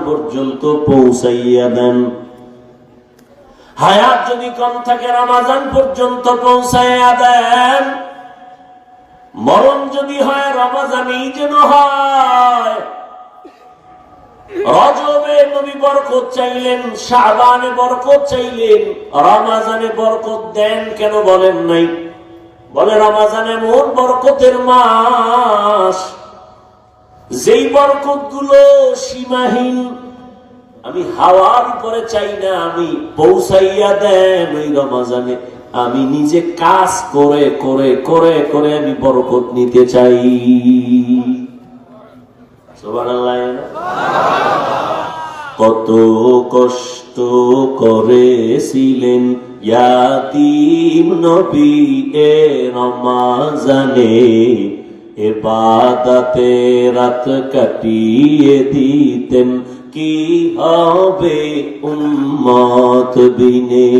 পর্যন্ত পৌঁছাইয়া দেন। হায়াত যদি কম থাকে রমজান পর্যন্ত পৌঁছাইয়া দেন। মরণ যদি হয় রমজানেই যেন হয়। রজবে নবী বরকত চাইলেন, শাবানে বরকত চাইলেন, রমজানে বরকত দেন কেন বলেন নাই? বলে রমজান এমন বরকতের মাস, যেই বরকত গুলো সীমাহীন। আমি হাওয়ার উপরে চাই না, আমি পৌঁছাইয়া দেন ওই রমজানে। আমি নিজে কাজ করে করে করে করে আমি বরকত নিতে চাই। সুবহানাল্লাহ। কত কষ্ট করেছিলেন ইয়াতীম নবী এ রমজানে, ইবাদতে রাত কাটিয়ে দিতেন, কি হবে উম্মত বিনে।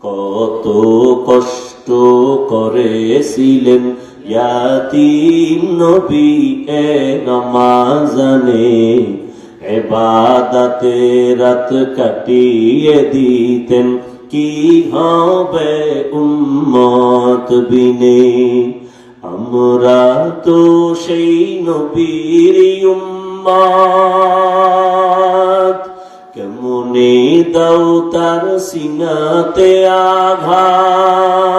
কত কষ্ট করেছিলেন ইয়াতীম নবী এ রমজানে, ইবাদতে রাত কাটিয়ে দিতেন, কি হবে উম্মত বিনে। আমরা তো সেই নবীর উম্মত, কেমনে দাও তার সিনাতে আঘাত।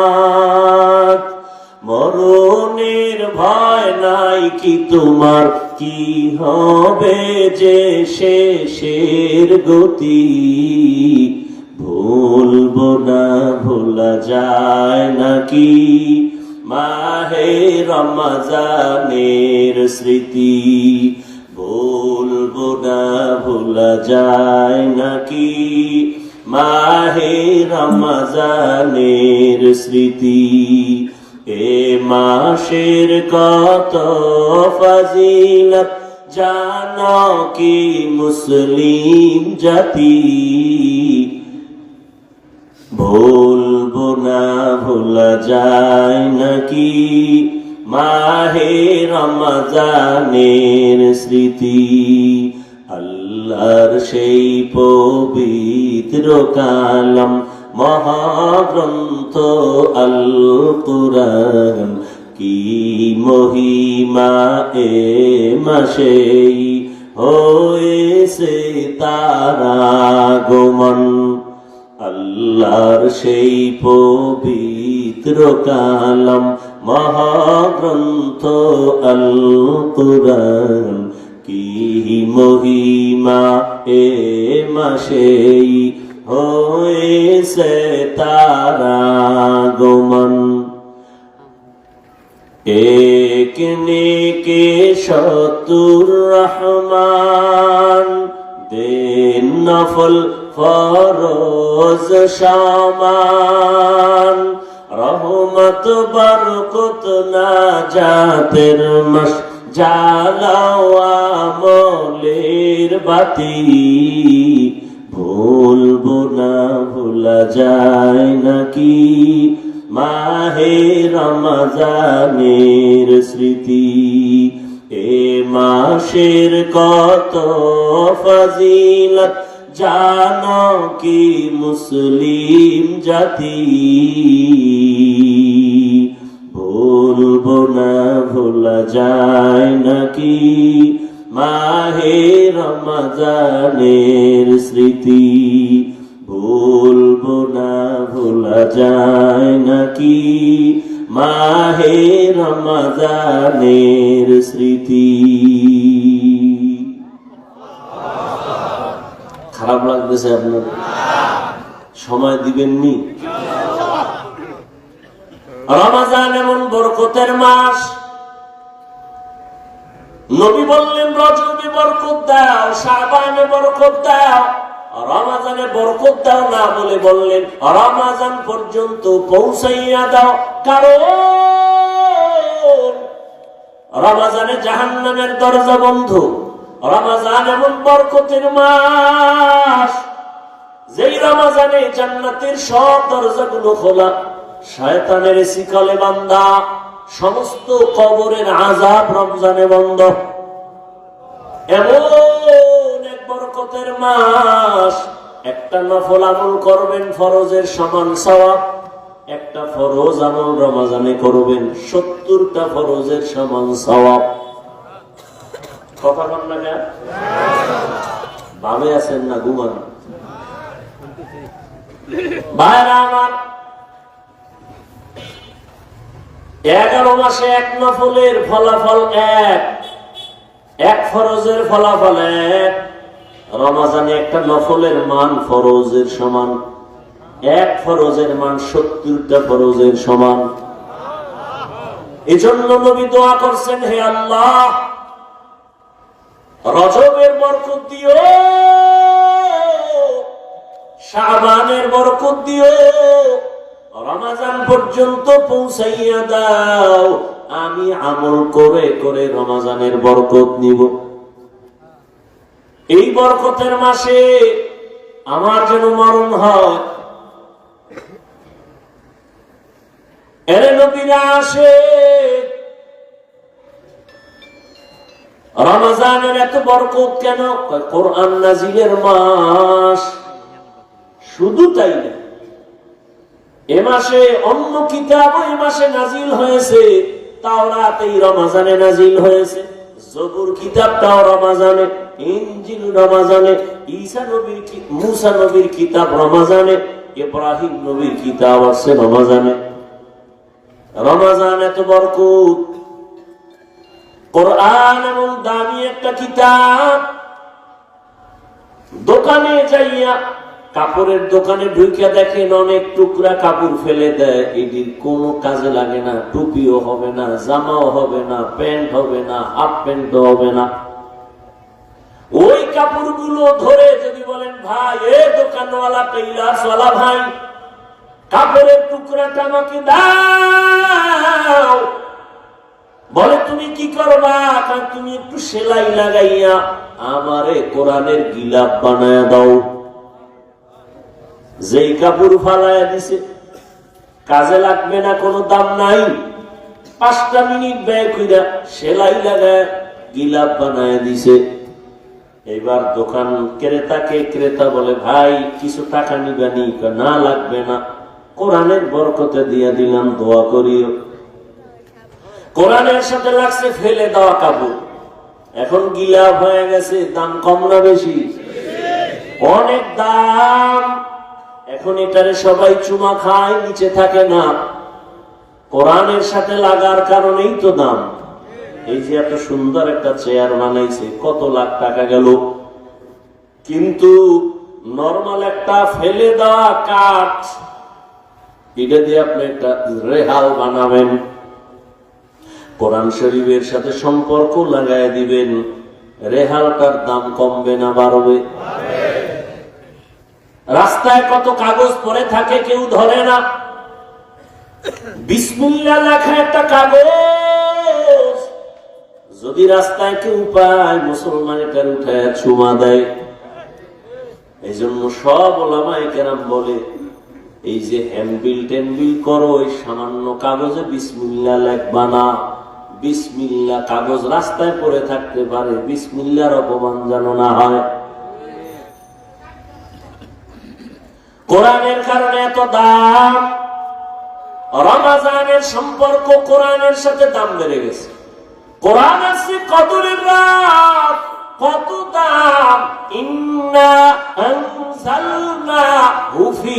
মরণের ভয় নাই কি তোমার, কি হবে যে শেষের গতি। ভুলবো না ভোলা যায় নাকি মাহে রমজানের স্মৃতি। ভুলবো না ভোলা যায় নাকি মাহে রমজানের স্মৃতি। এ মাসের কত ফজিলত জানো কি মুসলিম জাতি। ভুলবো না ভোলা যায় নাকি মাহে রমজানের স্মৃতি। আল্লাহর সেই পবিত্র কালাম মহাগ্রন্থ আল কুরআন, কি মহিমা এ মাসেই হয়েছে তার আগমন। আল্লাহর সেই পবিত্র কালাম মহাগ্রন্থ আল কুরআন, কি মহিমা এ মাসেই হয়েছে তার আগমন। এক নেকে শতুর রহমান, দেন নফল ফরজ সামান। রহমত বরকত নাজাতের মাস, জ্বালাও আমলের বাতি। ভুলবো না ভোলা যায় নাকি মাহে রমজানের স্মৃতি। এ মাসের কত ফজিলত জানো কি মুসলিম জাতি। ভুলবো না ভোলা যায় নাকি মাহে রমজানের স্মৃতি। ভুলবো না ভোলা যায় নাকি মাহে রমজানের স্মৃতি। খারাপ লাগতেছে আপনার? সময় দিবেননি? রমজান এমন বরকতের মাস, নবী বললেন রজবে বরকত দাও, শাবানে বরকত দাও, রমজানে বরকত দাও না বলে বললেন রমজান পর্যন্ত পৌঁছাইয়া দাও। কারণ রমজানে জাহান্নামের দরজা বন্ধ। রমজান এমন বরকতের মাস, যেই রমজানে জান্নাতের সব দরজাগুলো খোলা, শয়তানের শিকলে বান্ধা, সমস্ত কবরের আযাব রমজানে বন্ধ। এমন এক বড় মাস, একটা নফল আমল করবেন ফরজের সমান সওয়াব, একটা ফরজ আমল রমজানে করবেন 70টা ফরজের সমান সওয়াব। কথা বল না কেন? ভাবে আছেন না ঘুমান? ভাইরা আমার, 11 মাসে এক নফলের ফলাফল এক ফরজের ফলাফল এক। রমজানে একটা নফলের মান ফরজের সমান, এক ফরজের মান 70টা ফরজের সমান। এজন্য নবী দোয়া করছেন, হে আল্লাহ, রজবের বরকত দিও, শাবানের বরকত দিও, রমজান পর্যন্ত পৌঁছাইয়া দাও, আমি আমল করে করে রমজানের বরকত নিব। এই বরকতের মাসে আমার যেন মরণ হয়। এরে নবীরা আসে, রমজানের এত বরকত কেন? কোরআন নাজিলের মাস। শুধু তাই না, এ মাসে অন্য কিতাব এই মাসে নাজিল হয়েছে, তাওরাত এই রমজানে নাজিল হয়েছে, জবুর কিতাবটাও রমজানে, ইনজিল রমজানে, ঈসা নবীর মুসা নবীর কিতাব রমজানে, ইব্রাহিম নবীর কিতাব আছে রমজানে। রমজান এত বরকত। কোরআন এমন দামি একটা কিতাব, দোকানে যাইয়া কাপড়ের দোকানে ঢুকিয়া দেখেন অনেক টুকরা কাপড় ফেলে দেয়, এটির কোনো কাজে লাগে না, টুপিও হবে না, জামাও হবে না, প্যান্ট হবে না, হাফ প্যান্টও হবে না। ওই কাপড়গুলো ধরে যদি বলেন, ভাই এ দোকানওয়ালা টেইলার্সওয়ালা ভাই, কাপড়ের টুকরাটা আমাকে দাও, বলে তুমি কি করবা? তুমি একটু সেলাই লাগাইয়া আমারে কোরআনের গিলাপ বানায়া দাও। যেই কাপড় ফালাইয়া দিছে, কাজে লাগবে না, কোনো দাম নাই, 5টা মিনিট ব্যয় কইরা সেলাই লাগায় গিলাপ বানায়া দিছে। এবার দোকান ক্রেতা বলে, ভাই কিছু টাকা নিবানি? না লাগবে না, কোরআনের বরকতে দিয়া দিলাম, দোয়া করিও। কোরআনের সাথে লাগছে ফেলে দেওয়া কাপড়, এখন গিলাপ হয়ে গেছে। দাম কম না বেশি? অনেক দাম। এখন এটারে সবাই চুমা খায়, নিচে থাকে না। কোরআনের সাথে লাগার কারণেই তো দাম। এই যে এত সুন্দর একটা চেয়ার বানাইছে, কত লাখ টাকা গেল, কিন্তু নরমাল একটা ফেলে দেওয়া কাঠ, এটা দিয়ে আপনি একটা রেহাল বানাবেন, কোরআন শরীফের সাথে সম্পর্ক লাগাই দিবেন, রেহালটার দাম কমবে না বাড়বে? রাস্তায় কত কাগজ পড়ে থাকে, কেউ ধরে না। বিসমিল্লাহ লেখা একটা কাগজ যদি রাস্তায় কেউ পায়, মুসলমান এটার উঠায় চুমা দেয়। এই জন্য সব ওলামায়ে কেরাম বলে, এই যে হ্যান্ডবিল টেনবিল করো, ওই সামান্য কাগজে বিসমিল্লাহ লেখবা না। বিসমিল্লাহ কাগজ রাস্তায় পড়ে থাকতে পারে, বিসমিল্লাহর অপমান যেন না হয়। কোরআনের কারণে এত দাম। রমজানের সম্পর্ক কোরআনের সাথে দাম বেড়ে গেছে। কোরআন আছে কদরের রাত, কত দাম। ইন্না আনজালনাহু ফি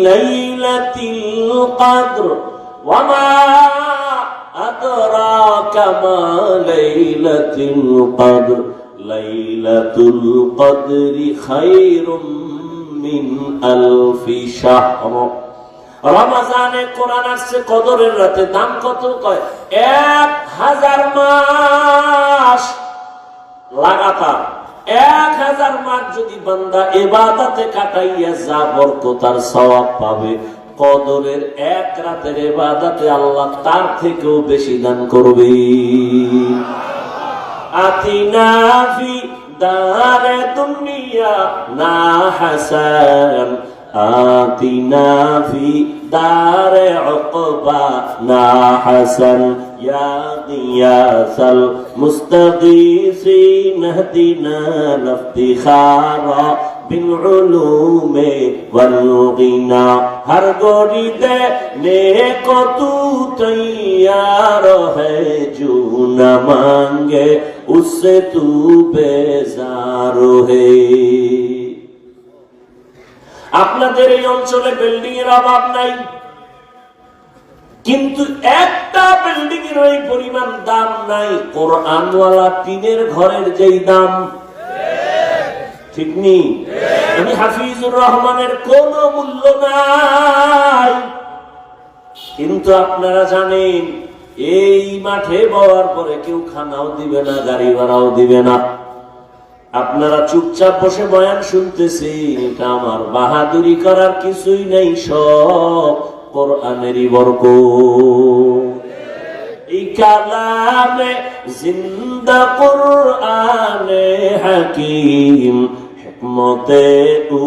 লাইলাতিল কদর ওয়া মা আদরাকা মা লাইলাতুল কদর লাইলাতুল কদরি খায়রুম মিন আলফি শাহর। রমজানে কোরআন আসছে কদরের রাতে, দাম কত? কয় 1000 মাস লাগাতার। 1000 মাস যদি বান্দা ইবাদতে কাটাইয়া যা বরকত আর সওয়াব পাবে, কদরের এক রাতের ইবাদতে আল্লাহ তার থেকেও বেশি দান করবে। আতিনা ফি দারে দুনিয়া না হাসান, আতিনা ফি দারে উকবা না হাসান, ইয়া গিয়াসাল মুস্তাগীসিন ইহদিনা লিফতিখারা बिलउलूमे वलगिना हर गोरी दे नेको तू तैयार है जो न मांगे उससे तू बेजार है। আপনাদের এই অঞ্চলে বিল্ডিং এর অভাব নাই, কিন্তু একটা বিল্ডিং এর ওই পরিমাণ দাম নাই কোরআনওয়ালা টিনের ঘরের যেই দাম। ঠিক নেই? আমি হাফিজুর রহমানের কোন মূল্য নাই, কিন্তু আপনারা জানেন এই মাঠে বওয়ার পরে কেউ খানাও দিবে না, গাড়ি ভাড়াও দিবে না। আপনারা চুপচাপ বসে বয়ান শুনতেছেন, এটা আমার বাহাদুরি করার কিছুই নেই, সব কোরআনেরই বরকত। এই কালামে জিন্দা কোরআনে হাকিম হিকমতে উ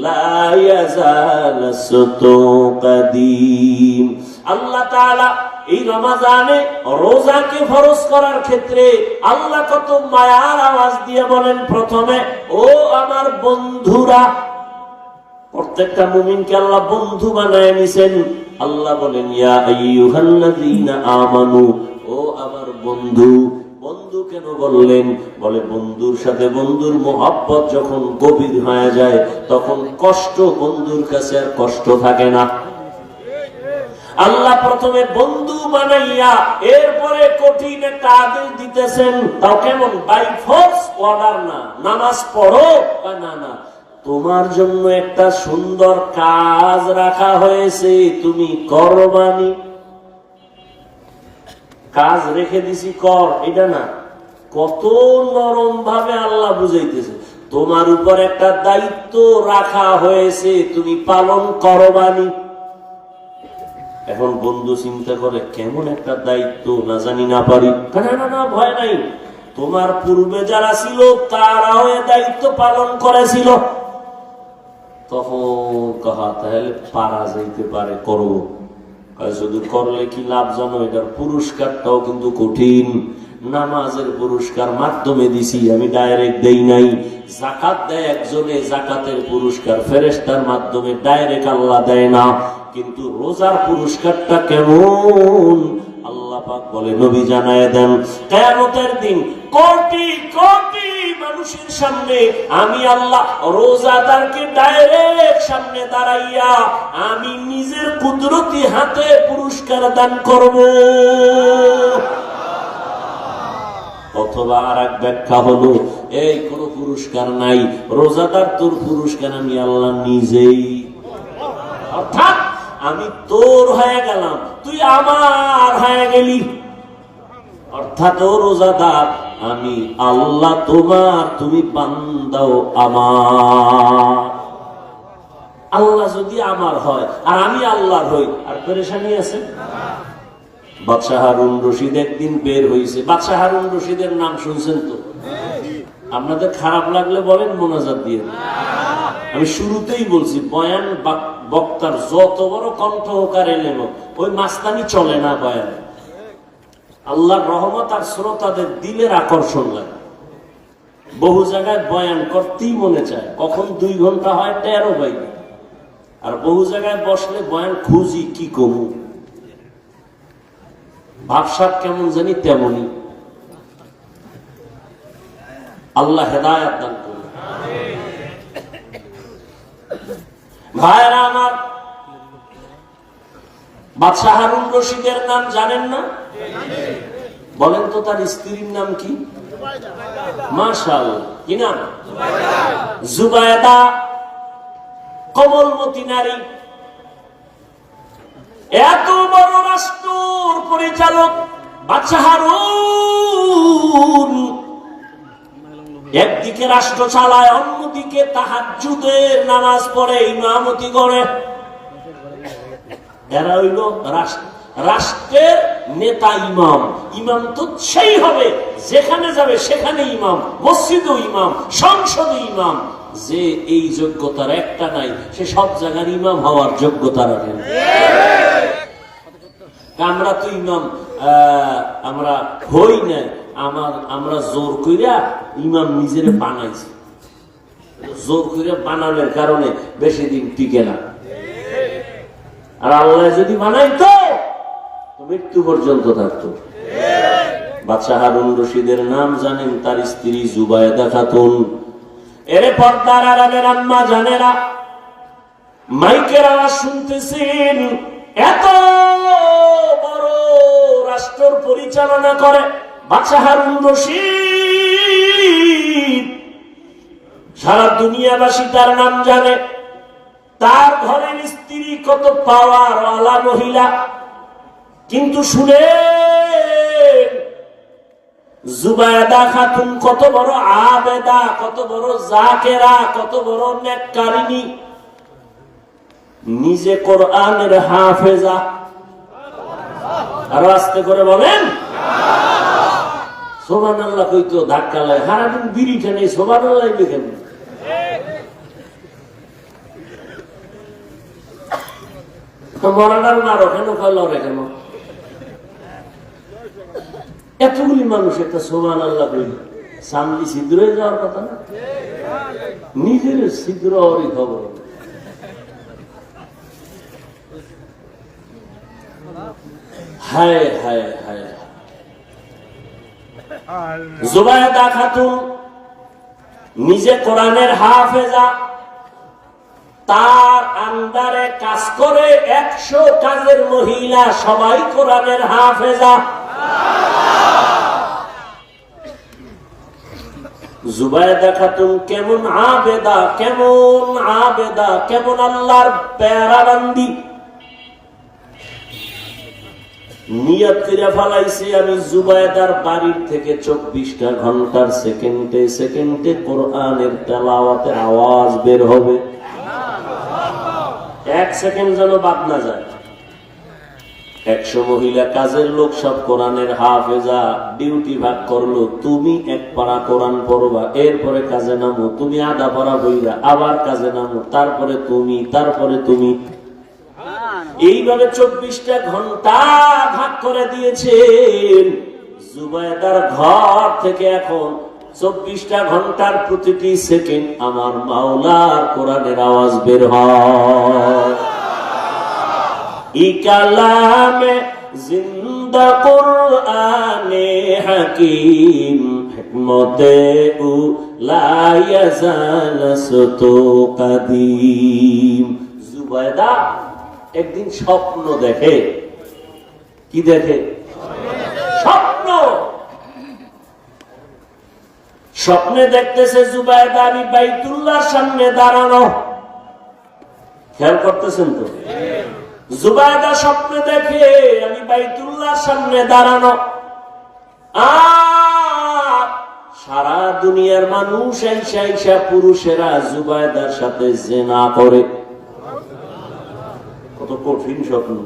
লা ইয়াজাল সুতু কদিম। আল্লাহ তাআলা এই রমজানে রোজাকে ফরজ করার ক্ষেত্রে আল্লাহ কত মায়ার আওয়াজ দিয়ে বলেন, প্রথমে ও আমার বন্ধুরা। প্রত্যেকটা মুমিনকে আল্লাহ বন্ধু বানায় নিছেন। আল্লাহ বলেন ইয়া আইয়ুহাল্লাযীনা আমানু, ও আমার বন্ধু। বন্ধু কেন বললেন? বলে বন্ধুর সাথে বন্ধুর মোহাব্বত যখন গভীর হয়ে যায় তখন কষ্ট বন্ধুর কাছে আর কষ্ট থাকে না। আল্লাহ প্রথমে বন্ধু বানাইয়া এরপরে কঠিন একটা আদেশ দিতেছেন, তাও কেমন? বাই ফোর্স, অর্ডার না। নামাজ পড়ো, না না, তোমার জন্য একটা সুন্দর কাজ রাখা হয়েছে, তুমি করবানি। কাজ রেখে দিছি, কর, এটা না। কত নরম ভাবে আল্লাহ বুঝাইতেছে, তোমার উপর একটা দায়িত্ব রাখা হয়েছে, তুমি পালন করবানি। এখন বন্ধু চিন্তা করে কেমন একটা দায়িত্ব, না জানি না পারি। না না না, ভয় নাই, তোমার পূর্বে যারা ছিল তারাও এ দায়িত্ব পালন করেছিল। তখন কাহা তাহলে পারা যাইতে পারে, করবো। শুধু করলে কি লাভ জানো? এটার পুরস্কারটাও কিন্তু কঠিন। নামাজের পুরস্কার মাধ্যমে দিছি, আমি ডাইরেক্ট দেই নাই। যাকাত দেয় একজনে, যাকাতের পুরস্কার ফেরেশতার মাধ্যমে, ডাইরেক্ট আল্লাহ দেয় না। কিন্তু রোজার পুরস্কারটা কেমন আল্লাহ পাক বলে, নবী জানায় দেন, কিয়ামতের দিন কোটি কোটি মানুষের সামনে আমি আল্লাহ রোজাদারকে ডাইরেক্ট সামনে দাঁড়াইয়া আমি নিজের কুদরতি হাতে পুরস্কার দান করব। অথবা আর এক ব্যাখ্যা হলো, এই কোন পুরস্কার নাই, রোজাদার তোর পুরস্কার আমি আল্লাহ নিজেই। অর্থাৎ আমি তোর হয়ে গেলাম, তুই আমার হয়ে গেলি। অর্থাৎ ও রোজাদার, আমি আল্লাহ তোমার, তুমি বান্দাও আমার। আল্লাহ যদি আমার হয় আর আমি আল্লাহর হই, আর পেরেশানি আছে? বাদশাহ হারুন রশিদ একদিন বের হয়েছে। বাদশাহ হারুন রশিদের নাম শুনছেন তো? আপনাদের খারাপ লাগলে বলেন, মোনাজাত দিয়ে। আমি শুরুতেই বলছি, বয়ান বক্তার যত বড় কণ্ঠ হোক আর এলেন, ওই মাস্তানি চলে না বয়ান। আল্লাহর রহমত আর শ্রোতাদের দিলের আকর্ষণ লাগে। বহু জায়গায় বয়ান করতেই মনে চায়, কখন 2 ঘন্টা হয় 13 বাইরে। আর বহু জায়গায় বসলে বয়ান খুঁজি কি কমু, ভাবসাব কেমন জানি তেমনই। আল্লাহ হেদায়েত দান করুন। ভাইরা আমার, বাদশাহ হারুন রশিদের নাম জানেন না? বলেন তো তার স্ত্রীর নাম কি? মাশাআল্লাহ, কি নাম? জুবায়দা। কমলমতি নারী। এত বড় রাষ্ট্রের পরিচালক বাদশাহ হারুন একদিকে রাষ্ট্র চালায়, অন্যদিকে তাহাজ্জুদের নামাজ পড়ে, ইমামতি করে। এরা হইল রাষ্ট্রের নেতা, ইমাম। ইমাম তো সেই হবে যেখানে যাবে সেখানে ইমাম, মসজিদও ইমাম, সংসদে ইমাম। যে এই যোগ্যতার একটা নাই, সে সব জায়গার ইমাম হওয়ার যোগ্যতা রাখেন। আমরা তো ইমাম, আমরা হই না, আমরা জোর কইরা ইমাম নিজের বানাইছি। জোর কইরা বানানোর কারণে বেশি দিন টিকে না। আর আল্লাহ যদি বানাইতো মৃত্যু পর্যন্ত থাকতো। বাদশাহ হারুন রশিদের নাম জানেন, তার স্ত্রী জুবায়েদা খাতুন। এরে পর্দার আড়ালের আম্মা জানেরা, মাইকের আওয়াজ শুনতেছেন, এত বড় রাষ্ট্র পরিচালনা করে বাদশাহ হারুন রশিদ। সারা দুনিয়াবাসী তার নাম জানে। তার ঘরের স্ত্রী কত পাওয়ার ওয়ালা মহিলা, কিন্তু শুনে জুবায়েদা খাতুন কত বড় আবেদা, কত বড় জাকেরা, কত বড় নেককারিনী, নিজে কোরআনের হাফেজা। আরো আস্তে করে বলেন সুবহানাল্লাহ। কইতো ধাক্কা লাগে, সারাদিন বিড়ি টেনে সুবহানাল্লাহ লিখেন। মরাটার মারো কেন, লড়ে কেন? এতগুলি মানুষ একটা সুবহানাল্লাহ কইল, সামনে ছিদ্র হয়ে যাওয়ার কথা না? নিজের ছিদ্র হওয়ারই খবর। হায় হায় হায়। জুবায়েদা খাতুন নিজে কোরআনের হাফেজা, তার আন্ডারে কাজ করে 100 কাজের মহিলা, সবাই কোরআনের হাফেজা। জুবায়েদা খাতুন কেমন আবেদা, কেমন আবেদা, কেমন আল্লাহর প্যারা বান্দি। নিয়ত করে ফেলাইছে, আমি জুবায়েদার বাড়ির থেকে 24টা ঘন্টার সেকেন্ডে সেকেন্ডে কোরআনের তেলাওয়াতের আওয়াজ বের হবে। 1 সেকেন্ড যেন বাদ না যায়। 100 মহিলা কাজের লোক, সব কোরআনের হাফেজা। ডিউটি ভাগ করলো, তুমি 1 পারা কোরআন পড়বা, এরপরে কাজে নামো, তুমি আধা পারা বইরা, আবার কাজে নামো, তারপরে তুমি, তারপরে তুমি। এইভাবে 24টা ঘন্টা ভাগ করে দিয়েছেন। জুবায়েদার ঘর থেকে এখন 24টা ঘন্টার প্রতিটি সেকেন্ড আমার মাওলার কোরআনের আওয়াজ বের হয়। ইকালামে জিন্দা কুরআনে হাকিম, হিকমতে উ লা ইয়াজাল সুতু কাদিম। জুবায়েদা একদিন স্বপ্ন দেখে। কি দেখে? স্বপ্ন। স্বপ্নে দেখতেছে জুবায়েদা আমি বাইতুল্লাহর সামনে দাঁড়ানো। খেয়াল করতেছেন তো? জুবায়েদা স্বপ্নে দেখে আমি বাইতুল্লাহর সামনে দাঁড়ানো, আর সারা দুনিয়ার মানুষ আইসা আইসা পুরুষেরা জুবায়েদার সাথে জিনা করে। কত কঠিন স্বপ্ন।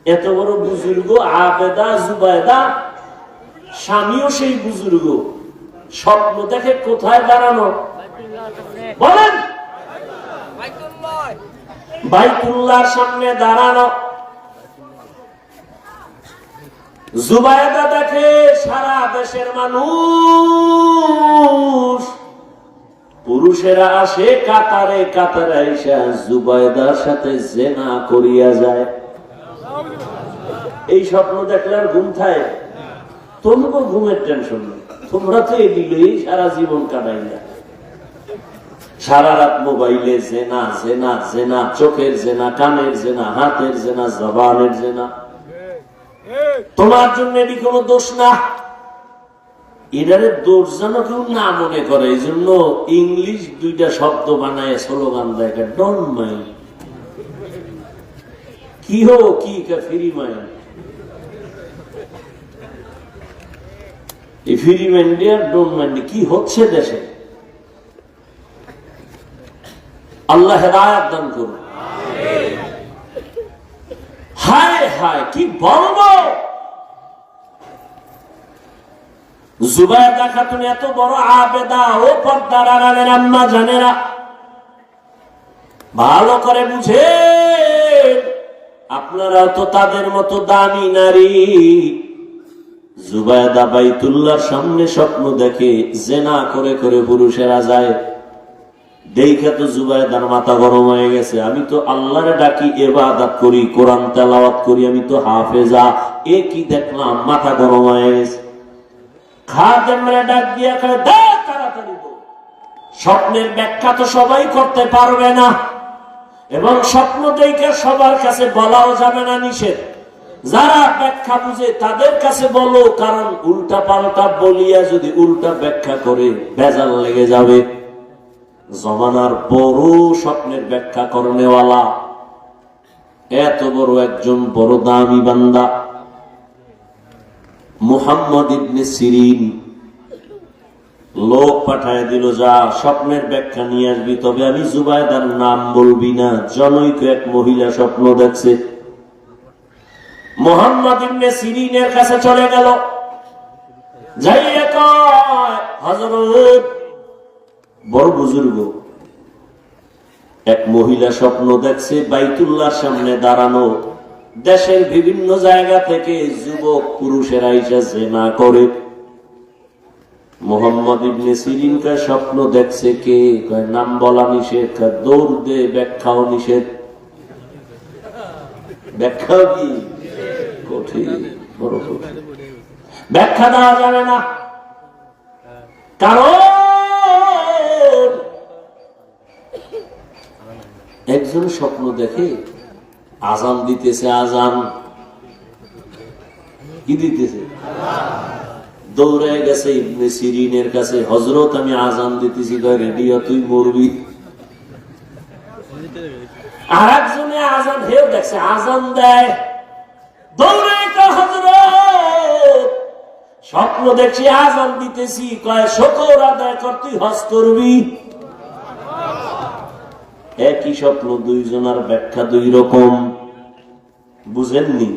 এত বড় বুজুর্গ আবেদা জুবায়েদা, স্বামীও সেই বুজুর্গ, স্বপ্ন দেখে কোথায় দাঁড়ানো বলেন? বাইতুল্লাহর সামনে দাঁড়ানো। জুবায়েদা দেখে সারা দেশের মানুষ, পুরুষেরা আসে কাতারে কাতারে আইসা জুবায়েদার সাথে জিনা করিয়া যায়। এই স্বপ্ন দেখলে আর ঘুম থাকে? তোমাকে ঘুমের টেনশন নেই, তোমরা তো এদিকেই সারা জীবন কাটাই না। সারা রাত মোবাইলে জেনা জেনা জেনা, চোখের জেনা, কানের জেনা, হাতের জেনা, জবানের জেনা। তোমার জন্য এটি কোনো দোষ না। এটারে দোষ যেন কেউ না মনে করে, এই জন্য ইংলিশ 2টা শব্দ বানায় স্লোগান দেয়, ডোন্ট মাইন্ড। কি হো কি ফ্রি মাইন্ড। এই ফ্রি মাইন্ডে আর ডোন্ট মাইন্ডে কি হচ্ছে দেশে? আল্লাহ হেদায়েত দান করুন। হায় হায় কি বলবো। জুবায়েদা খাতুন এত বড় আবেদা, ও পর্দার আড়ালের আম্মা জানেরা, ভালো করে বুঝে। আপনারাও তো তাদের মতো দামি নারী। জুবায়দা বাইতুল্লাহর সামনে স্বপ্ন দেখে জেনা করে করে পুরুষেরা যায়। দেখে তো জুবায়দার মাথা গরম হয়ে গেছে, আমি তো আল্লাহরে ডাকি, ইবাদত করি, কোরআন তেলাওয়াত করি, আমি তো হাফেজা, এ কি দেখলাম, মাথা গরম হয়ে গেছে। খাদেমরা ডাক দিয়া কয়, দেখ তাড়াতাড়ি বল। স্বপ্নের ব্যাখ্যা তো সবাই করতে পারবে না, এবং স্বপ্ন দেখে সবার কাছে বলাও যাবে না, নিষেধ। যারা ব্যাখ্যা বুঝে তাদের কাছে বলো, কারণ উল্টা পাল্টা বলিয়া যদি উল্টা ব্যাখ্যা করে ভেজাল লেগে যাবে। জমানার বড় স্বপ্নের ব্যাখ্যা করনেওয়ালা, এত বড় একজন বড় দামি বান্দা মুহাম্মদ ইবনে সিরিন লোক পাঠায় দিল, যা স্বপ্নের ব্যাখ্যা নিয়ে আসবি, তবে আমি জুবায়দার নাম বলবি না। জনৈক এক মহিলা স্বপ্ন দেখছে। মুহাম্মদ ইবনে সিরিনের কাছে চলে গেল, যাইয়া কয়, হযরত, বড় বুজুর্গ, এক মহিলা স্বপ্ন দেখছে বাইতুল্লাহর সামনে দাঁড়ানো, দেশের বিভিন্ন জায়গা থেকে যুবক পুরুষেরা এসে জিনা করে। মুহাম্মদ ইবনে সিরিন কা স্বপ্ন দেখছে কে? কয় নাম বলা নিষেধ, দৌড় দে, ব্যাখ্যাও নিষেধ। ব্যাখ্যাও কি কঠিন, বড় কঠিন, ব্যাখ্যা দেওয়া যাবে না। কারণ একজন স্বপ্ন দেখে আজান দিতেছে, আজান কি দিতেছে, দৌড়ে গেছে ইবনে সিরিনের কাছে, হযরত আমি আজান দিতেছি, রেডিও তুই মরবি। আর একজনে আজান হেও দেখছে, আজান দেয়, দৌড়ে হযরত স্বপ্ন দেখছি আজান দিতেছি, কয় শুকর আদায় কর, তুই হজ করবি। একই স্বপ্ন, দুইজনের ব্যাখ্যা দুই রকম, বুঝেননি?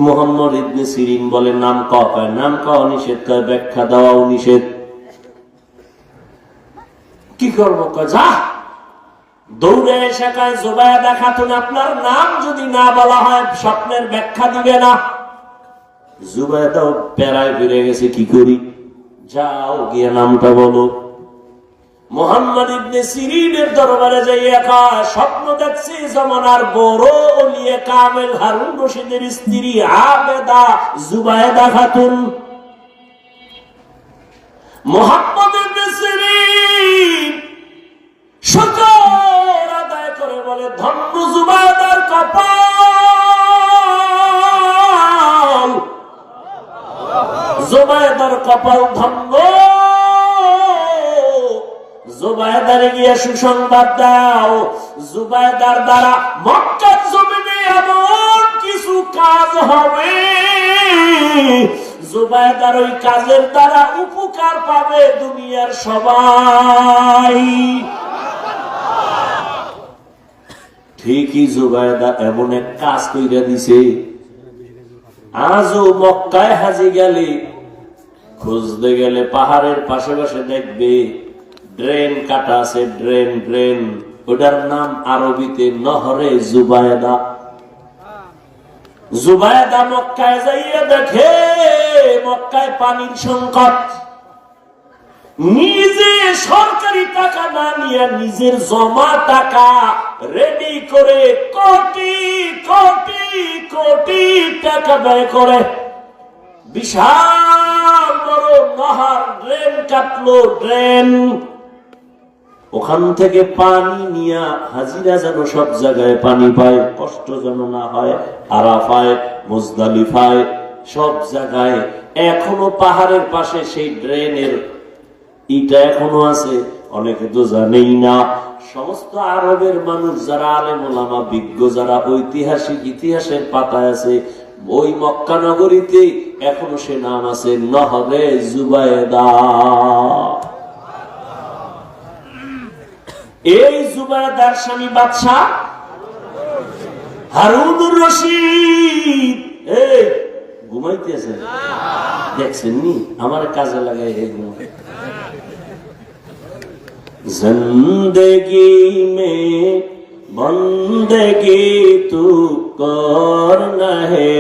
মুহাম্মদ ইবনে সিরিন বলে নাম কয়, নাম কওয়া নিষেধ, কয় ব্যাখ্যা দেওয়াও নিষেধ। কি করবো? কয় যা। দৌড়ে এসে কয়, জুবায়দা খাতুন, আপনার নাম যদি না বলা হয় স্বপ্নের ব্যাখ্যা দিবে না। জুবায়দাও প্যারায় ফিরে গেছে, কি করি, যাও গিয়ে নামটা বলো। মুহাম্মদ ইবনে সিরিনের দরবারে যাইয়া কয়, স্বপ্ন দেখছি জমানার বড় ওলিয়ে কামেল হারুন রশিদের স্ত্রী আবেদা জুবায়দা খাতুন। মুহাম্মদ ইবনে সিরিন শুকর আদায় করে বলে, ধন্য জুবায়দার কপাল, জুবায়দার কপাল ধন্য। জুবায়দারে গিয়ে সুসংবাদ দাও, জুবায়দার দ্বারা মক্কার জমিনে এমন কিছু কাজ হবে, জুবায়দার ওই কাজের দ্বারা উপকার পাবে দুনিয়ার সবাই। ঠিকই জুবায়দা এমন এক কাজ কইরা দিছে, আজও মক্কায় হাজি গেলে, খুঁজতে গেলে পাহাড়ের পাশে পাশে দেখবে ড্রেন কাটা আছে, ড্রেন, ড্রেন, ওটার নাম আরবিতে নহরে জুবায়দা। জুবায়দা মক্কায় যাইয়া দেখে মক্কায় পানির সংকট, নিজে সরকারি টাকা না নিয়ে নিজের জমা টাকা রেডি করে কোটি কোটি কোটি টাকা ব্যয় করে বিশাল বড় নহর, ড্রেন কাটলো, ড্রেন। ওখান থেকে পানি নিয়ে হাজিরা যেন সব জায়গায় পানি পায়, কষ্ট যেন না হয়, আরাফায়, মুজদালিফায়, সব জায়গায়। এখনো পাহাড়ের পাশে সেই ড্রেনের ইটা এখনো আছে, অনেকে তো জানেই না। সমস্ত আরবের মানুষ যারা আলেম ওলামা, বিজ্ঞ যারা, ঐতিহাসিক ইতিহাসের পাতায় আছে, ওই মক্কা নগরীতে এখনো সে নাম আছে, নহরে জুবায়দা। এই জুবায়দার স্বামী বাদশা হারুনুর রশিদ। এই ঘুমাইতেছে, দেখছেন নি? আমার কাজে লাগাই जिंदगी में बंदगी तू करना है,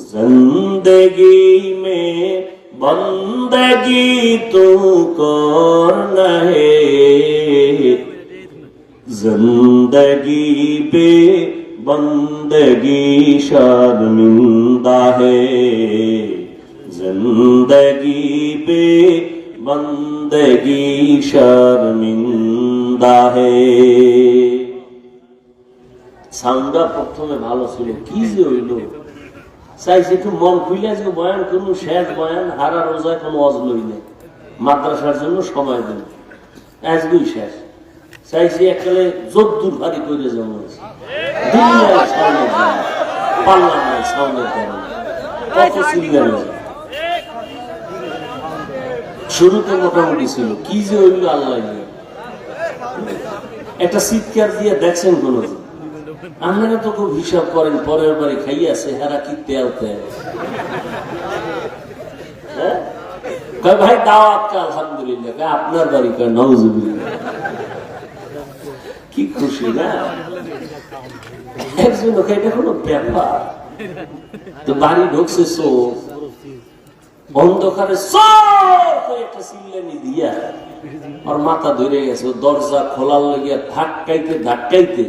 जिंदगी में बंदगी तू करना है, जिंदगी पे बंदगी शर्मिंदा है, जिंदगी पे बंदगी शर्मिंदा है। সাউন্ডটা প্রথমে ভালো ছিল, কি যে হইল, চাইছে একটু মন খুলে আজকে বয়ান করুন, শেষ বয়ান, হারা রোজায় কোনো অজলই নেই, মাদ্রাসার জন্য সময় দিন, আজকেই শেষ। চাইছি এককালে যদ্দুর ভারী করে যেমন পারলাম না সাউন্ডের কারণে, কত সিঙ্গার শুরুতে মোটামুটি ছিল, কি যে হইল আল্লাহ। একটা চিৎকার দিয়ে দেখছেন কোন, আপনারা তো খুব হিসাব করেন, পরের বাড়ি খাইয়াছে হারা কি তেল তেল, ভাই দাওয়াত কা আলহামদুলিল্লাহ, আপনার বাড়ি কা নাউজুবিল্লাহ, কি খুশি না একজন, এটা কোনো ব্যাপার। তো বাড়ি ঢুকছে চোর, অন্ধকারে একটা চিল্লানি দিয়া আর মাথা ধরে গেছে, দরজা খোলার লেগে ধাক্কাইতে ধাক্কাইতে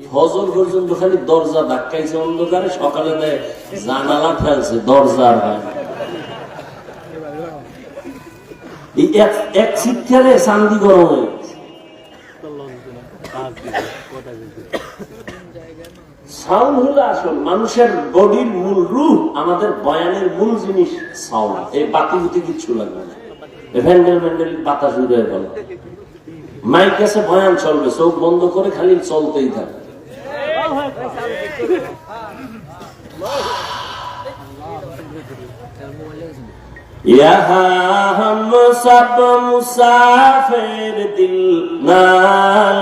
ফজর পর্যন্ত খালি দরজা ধাক্কাইছে অন্ধকারে, সকালে দেয় জানালা ফেলছে, দরজা আর হয় না। এই এক শিক্ষারে চান্দি গরম হয়ে গেছে। সাউন্ড হলো আসল মানুষের বডির মূল রূপ, আমাদের বয়ানের মূল জিনিস সাউন্ড। এই বাতি বুতি কিচ্ছু লাগবে না, ভ্যান্ডেল ভ্যান্ডেল বাতাস উড়ে গেল, মাইক কাছে বয়ান চলবে, চোখ বন্ধ করে খালি চলতেই থাকে। यहाँ हम सब मुसाफिर दिल ना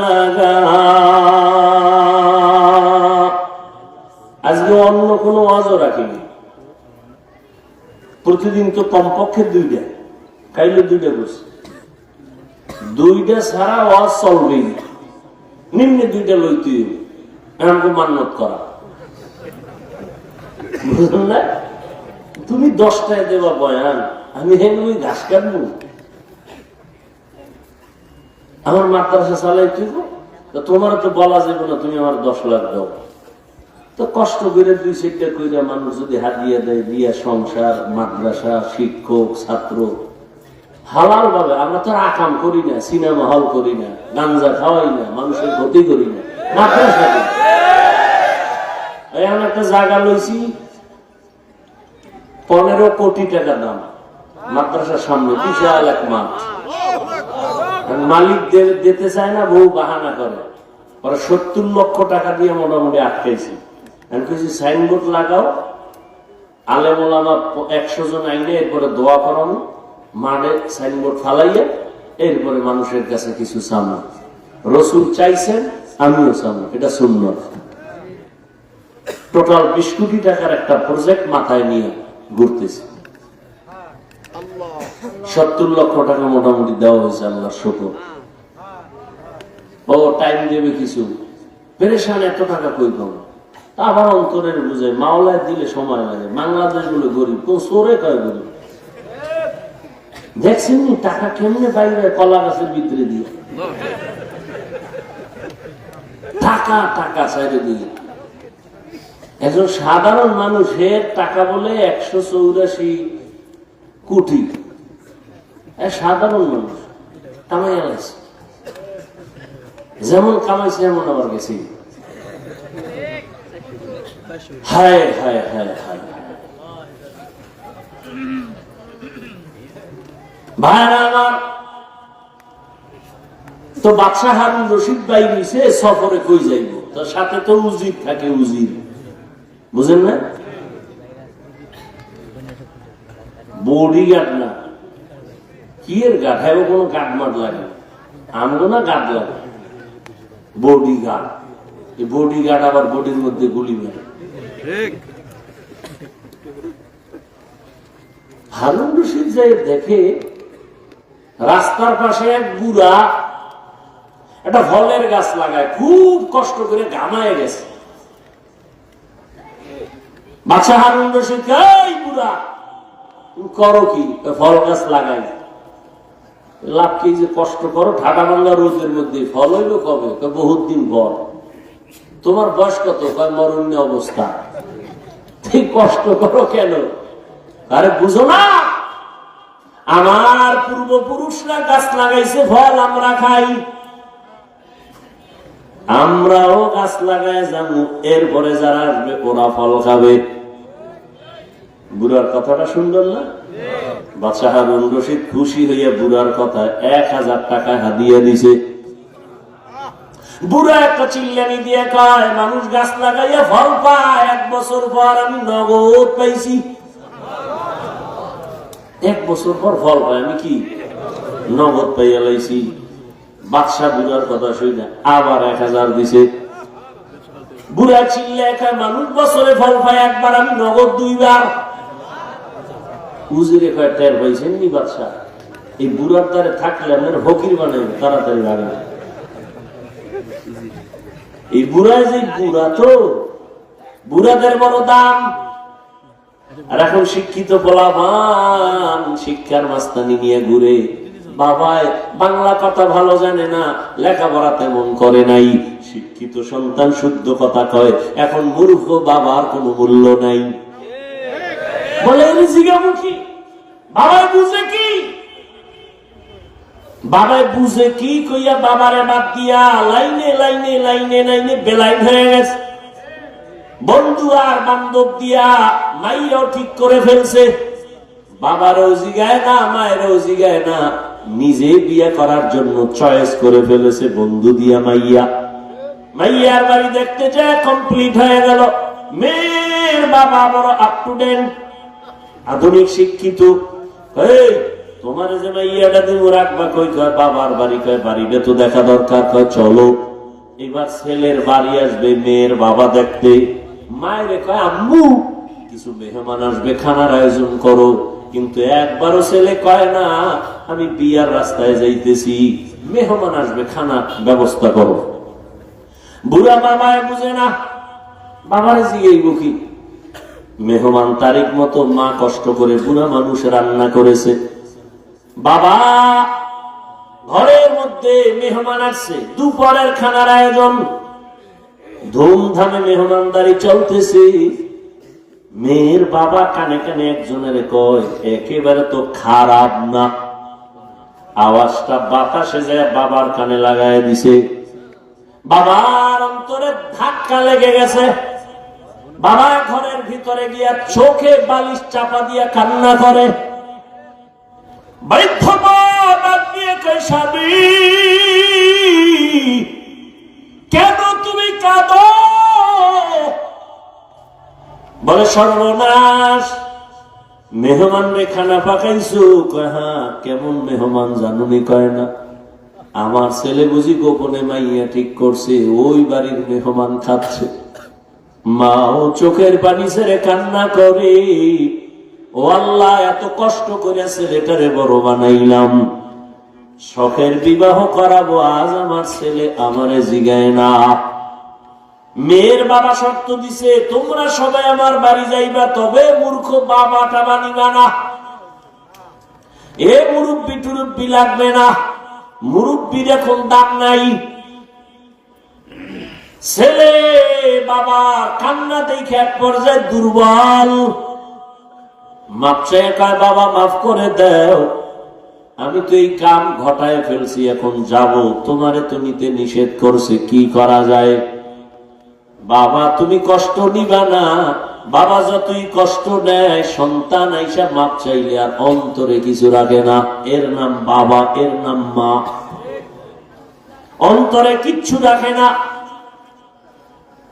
लगा, আজকে অন্য কোনো ওয়াজও রাখিনি, প্রতিদিন তো কমপক্ষে দুইটা, কাইলে দুইটা করছে, দুইটা ছাড়া ওয়াজ চলবেই, নিম্নে দুইটা লইতে আমাকে মান্যত করা, বুঝলেন না? তুমি 10টায় দেওয়া বয়ান, আমি হেন ঘাস কাটবো, আমার মাদ্রাসা চালাই তুই, তোমার তো বলা যাবে না তুমি আমার 10 লাখ দাও। তো কষ্ট করে 2-4টা কইরা মানুষ যদি হাদিয়া দেয়, দিয়া সংসার, মাদ্রাসা, শিক্ষক, ছাত্র হালাল ভাবে, আমরা তো আকাম করি না, সিনেমা হল করি না, গাঞ্জা খাওয়াই না, মানুষের ক্ষতি করি না, মাদ্রাসা করি। এখন একটা জায়গা লইছি 15 কোটি টাকা দাম, মাদ্রাসার সামনে বিশাল এক মাঠ, মালিক দিতে চায় না, বউ বাহানা করে, ওরা 70 লক্ষ টাকা দিয়ে মোটামুটি আটকাইছি। সাইনবোর্ড লাগাও, আলেম ওলামা 100 জন আইনে, এরপরে দোয়া করানো, মাঠে সাইনবোর্ড ফালাইয়া, এরপরে মানুষের কাছে কিছু চামো, রসুল চাইছেন, আমিও চামো, এটা সুন্নাত। টোটাল 20 কোটি টাকার একটা প্রজেক্ট মাথায় নিয়ে ঘুরতেছে, 70 লক্ষ টাকা মোটামুটি দেওয়া হয়েছে, আল্লাহর শুকর। ও টাইম দেবে কিছু, পেরেশান, এত টাকা কই পাবো, আবার অন্তরের বুঝে, মাওলায় দিলে সময় লাগে, বাংলাদেশ গুলো গরিব, কোন সোরে কয় গরিব, দেখছেন টাকা কেমনে বাইরে কলা গাছের ভিতরে দিয়ে, টাকা টাকা চাইরে দিয়ে। একজন সাধারণ মানুষের টাকা বলে 184 কোটি, সাধারণ মানুষ কামাই আলাইছে, যেমন কামাইছে এমন আবার গেছি। হায় হায় হায় হায় ভাইরা আমার, তো বাদশাহ হারুন রশিদ ভাই নিছে সফরে কই যাইব, তার সাথে তো উজির থাকে, উজির বুঝেন না, বডিগার্ড না, কি এর গার্ড, হ্যাঁ কোনো গার্ড মাঠ লাগে, আমগো না গার্ড লাগে, বডিগার্ড। এই বডিগার্ড আবার বডির মধ্যে গুলি মারে। হারুন রশিদ যাই দেখে রাস্তার পাশে এক বুড়া একটা ফলের গাছ লাগায়, খুব কষ্ট করে ঘামায় গেছে। বাদশা হারুন রশিদ এই বুড়া করো কি? ফল গাছ লাগাই। লাভ কি যে কষ্ট করো, ঠাডা বাংলা রোদের মধ্যে ফল হইল কবে? বহুত দিন পর। তোমার বয়স কত? মরণ্য অবস্থা। ঠিক কষ্ট করো কেন? আরে বুঝো না, আমার পূর্বপুরুষরা গাছ লাগাইছে, ফল আমরা খাই, আমরাও গাছ লাগাই যাবো, এরপরে যারা আসবে ওরা ফল খাবে। বুড়ার কথাটা সুন্দর না? বাদশা হারুন রশিদ খুশি হইয়া বুড়ার কথা 1000 টাকা হাদিয়া দিছে। বুড়া একটা চিল্লানি দিয়ে কয়, মানুষ গাছ লাগাইয়া ফল পায়, 1 বছর পর আমি নগদ পাইছি। 1 বছর পর ফল পাই, আমি কি নগদ পাইয়া লাইছি? বাদশা বুড়ার কথা শুনে আবার 1000 দিছে। বুড়া চিল্লা কয়, মানুষ বছরে ফল পায় একবার, আমি নগদ 2 বার। উজিরে কয়, টের পাইছেন নি বাদশা? এই বুড়ার দ্বারে থাকলে আপনার ফকির বানাবে, তাড়াতাড়ি লাগে। এই বুড়া যে বুড়া, তো বুড়াদের বড় দাম। আর এখন শিক্ষিত পোলাপান শিক্ষার মাস্তানি নিয়ে ঘুরে, বাবায় বাংলা কথা ভালো জানে না, লেখাপড়া তেমন করে নাই, শিক্ষিত সন্তান শুদ্ধ কথা কয়, এখন মূর্খ বাবার কোনো মূল্য নাই। বলে জিগামুখী বাবাই বুঝে কি? বাবাই বুঝে কি কইয়া বাবারে বাদ দিয়া লাইনে লাইনে লাইনে লাইনে বেলাইন হয়ে গেছে। বন্ধু আর বান্ধব দিয়া মাইয়াও ঠিক করে ফেলছে। বাবারও জিগায় না, মায়েরও জিগায় না, নিজে বিয়ে করার জন্য চয়েস করে ফেলেছে বন্ধু দিয়া মাইয়া। মাইয়ার বাড়ি দেখতে যায়, কমপ্লিট হয়ে গেল। মেয়ের বাবা বড় আপ টু ডেট, আধুনিক শিক্ষিত। এই তোমার যে মাইয়াটা দিব রাখবা কই? কয় বাবার বাড়ি। কয় বাড়িটা তো দেখা দরকার। কয় চলো। এবার ছেলের বাড়ি আসবে মেয়ের বাবা দেখতে। মায়ের কয় আম্মু কিছু মেহমান আসবে, খানার আয়োজন করো। কিন্তু একবারও ছেলে কয় না আমি বিয়ার রাস্তায় যাইতেছি, মেহমান আসবে, খানা ব্যবস্থা করো। বুড়া বাবায় বুঝে না, বাবার জিগাইব কি? মেহমান তারিখ মতো মা কষ্ট করে বুড়া মানুষ রান্না করেছে। বাবা ঘরের মধ্যে মেহমান আসছে, দুপুরের খানার আয়োজন, ধুমধামে মেহমানদারি চলতেছে। মেয়ের বাবা কানে কানে একজনের কয়, একেবারে তো খারাপ না। আওয়াজটা বাতাসে যায় বাবার কানে লাগায় দিছে। বাবার অন্তরে ধাক্কা লেগে গেছে। বাবা ঘরের ভিতরে গিয়া চোখে বালিশ চাপা দিয়া কান্না করে। বৃদ্ধ বাদ দিয়ে কয়, স্বামী কেন তুমি কাঁদো? বলে সর্বনাশ, মেহমান রে খানা পাকাইছো। কয় হ্যাঁ। কেমন মেহমান জানুনি? কয় না, আমার ছেলে বুঝি গোপনে মাইয়া ঠিক করছে, ওই বাড়ির মেহমান খাচ্ছে। মাও চোখের পানি ছেড়ে কান্না করে, ও আল্লাহ এত কষ্ট করে ছেলেটারে বড় বানাইলাম, শখের বিবাহ করাবো, আজ আমার ছেলে আমারে জিগায় না। মেয়ের বাবা শর্ত দিছে, তোমরা সবাই আমার বাড়ি যাইবা, তবে মূর্খ বাবাটা বানিবা না। এ মুরব্বি টুরব্বি লাগবে না, মুরব্বির এখন দাম নাই। ছেলে বাবার কান্না দেখে এক পর্যায়ে দুর্বল, মাপ চেয়ে কয়, বাবা মাফ করে দাও, আমি তো এই কাম ঘটায় ফেলছি, এখন যাব, তোমারে তো নিতে নিষেধ করছে, কি করা যায়? বাবা তুমি কষ্ট নিবা না। বাবা যতই কষ্ট নেয়, সন্তান আইসা মাপ চাইলে আর অন্তরে কিছু রাখে না। এর নাম বাবা, এর নাম মা, অন্তরে কিচ্ছু রাখে না।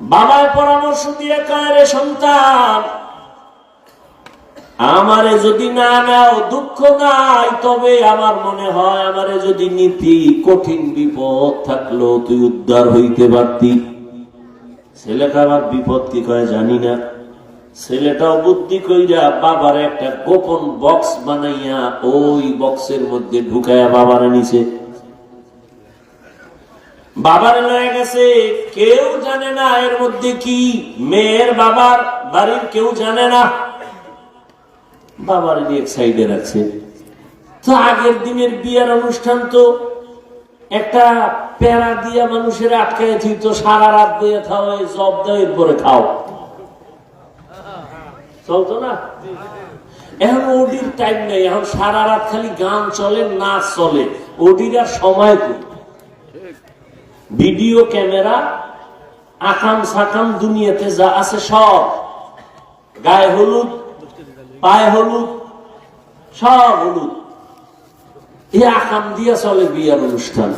বাবায় পরামর্শ দিয়ে কয়, রে সন্তান, আমারে যদি না নাও দুঃখ নাই, তবে আমার মনে হয় আমারে যদি নিতি, কঠিন বিপদ থাকলো তুই উদ্ধার হইতে পারতি। ছেলেটা আবার বিপদ কি কয় জানি না। ছেলেটাও বুদ্ধি কইরা বাবার একটা গোপন বক্স বানাইয়া ওই বক্সের মধ্যে ঢুকাইয়া বাবারে নিছে। বাবার লয়ে গেছে, কেউ জানে না এর মধ্যে কি। মেয়ের বাবার বাড়ির কেউ জানে না, বাবার এক সাইডে রাখছে। তো আগের দিনের বিয়ের অনুষ্ঠান তো একটা প্যারা দিয়া মানুষের আটকায় দিত, সারা রাত বইয়ে খাও, জব দাও, এরপরে খাও, চলতো না? এখন ওডির টাইম নেই, এখন সারা রাত খালি গান চলে, নাচ চলে, ওডির আর সময় কই। ভিডিও ক্যামেরা, আকাম সাকাম দুনিয়াতে যা আছে সব, গায়ে হলুদ, পায়ে হলুদ, সব হলুদ, এই আকাম দিয়া চলে বিয়ের অনুষ্ঠান।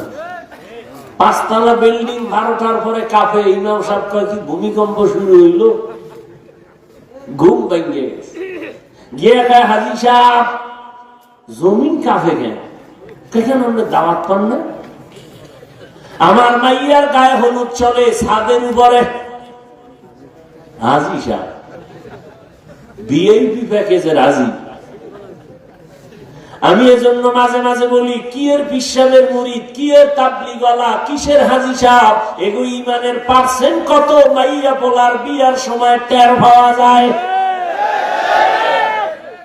5 তলা বিল্ডিং 12টার পরে কাঁপে। ইমাম সাহেব কয় কি ভূমিকম্প শুরু হইল? ঘুম ভেঙে গেছে, গিয়ে কয় হাজি সাহেব জমিন কাঁপে কেন? কেন আমরা দাওয়াত পান না? আমার মাইয়ার গায়ে হলুদ চলে ছাদের উপরে। হাজি সাহেব ভিআইপি প্যাকেজে রাজি। আমি এজন্য মাঝে মাঝে বলি, কি এর পিসাবের মুরিদ, কি এর তাবলিগওয়ালা, কিসের হাজি সাহেব, এগো ইমানের পার্সেন্ট কত মাইয়া পোলার বিয়ার সময় টের পাওয়া যায়?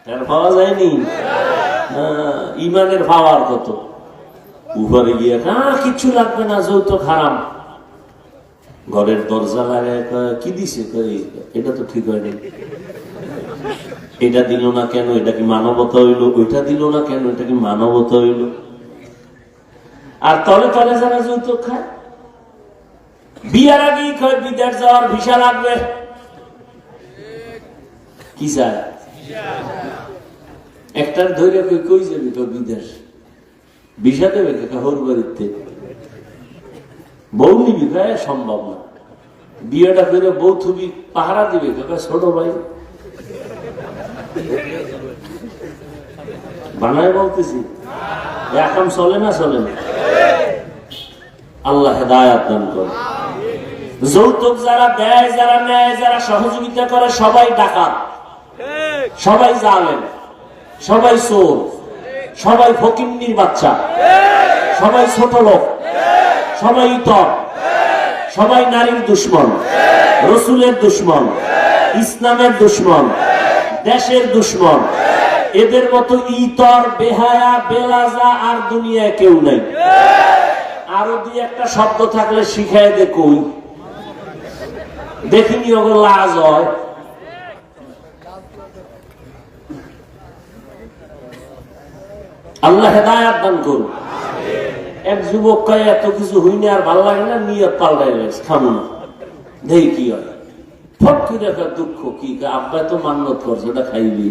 টের পাওয়া যায়নি? ইমানের পাওয়ার কত? উপরে গিয়ে কিছু লাগবে না, যৌতুক হারাম। ঘরের দরজা লাগায় কি দিছে, এটা তো ঠিক হয়নি, এটা দিল না কেন, এটা কি মানবতা হইল? ওইটা দিল না কেন, এটা কি মানবতা হইল? আর তলে তলে যারা যৌতুক খায়, বিয়ার আগেই কয় বিদেশ যাওয়ার ভিসা লাগবে। কি চায়? একটার ধৈর্য কই যাবি তো বিদেশ, ভিসা দেবে হর বাড়িতে, বউ নিবি প্রায় সম্ভব না। বিয়েটা করে বউ থুবি পাহারা দিবে, ছোট ভাই বানায় বলতেছি, এখন চলে না, চলে না। আল্লাহ হেদায়াত দান করে। যৌতুক যারা দেয়, যারা নেয়, যারা সহযোগিতা করে, সবাই ডাকাত, সবাই জালেম, সবাই চোর, সবাই ফকিন্নির বাচ্চা, সবাই ছোট লোক, সবাই ইতর, সবাই নারীর দুশ্মন, রসুলের দুশ্মন, ইসলামের দুশ্মন, দেশের দুশ্মন। এদের মতো ইতর, বেহায়া, বেলাজা আর দুনিয়ায় কেউ নাই। আরো 2-1টা শব্দ থাকলে শিখায় দে, কই দেখিনি ওগুলো লাজ হয়। আল্লাহ হেদায়াত দান করুন। এক যুবক কয় এত কিছু হইনি, আর ভালো লাগে না, নিয়ত পাল্টাই গেছে, খামো না, দেখি কি হয়। ফট করে একটা দুঃখ, কি আব্বা তো মান্যত করছে, ওটা খাইবি।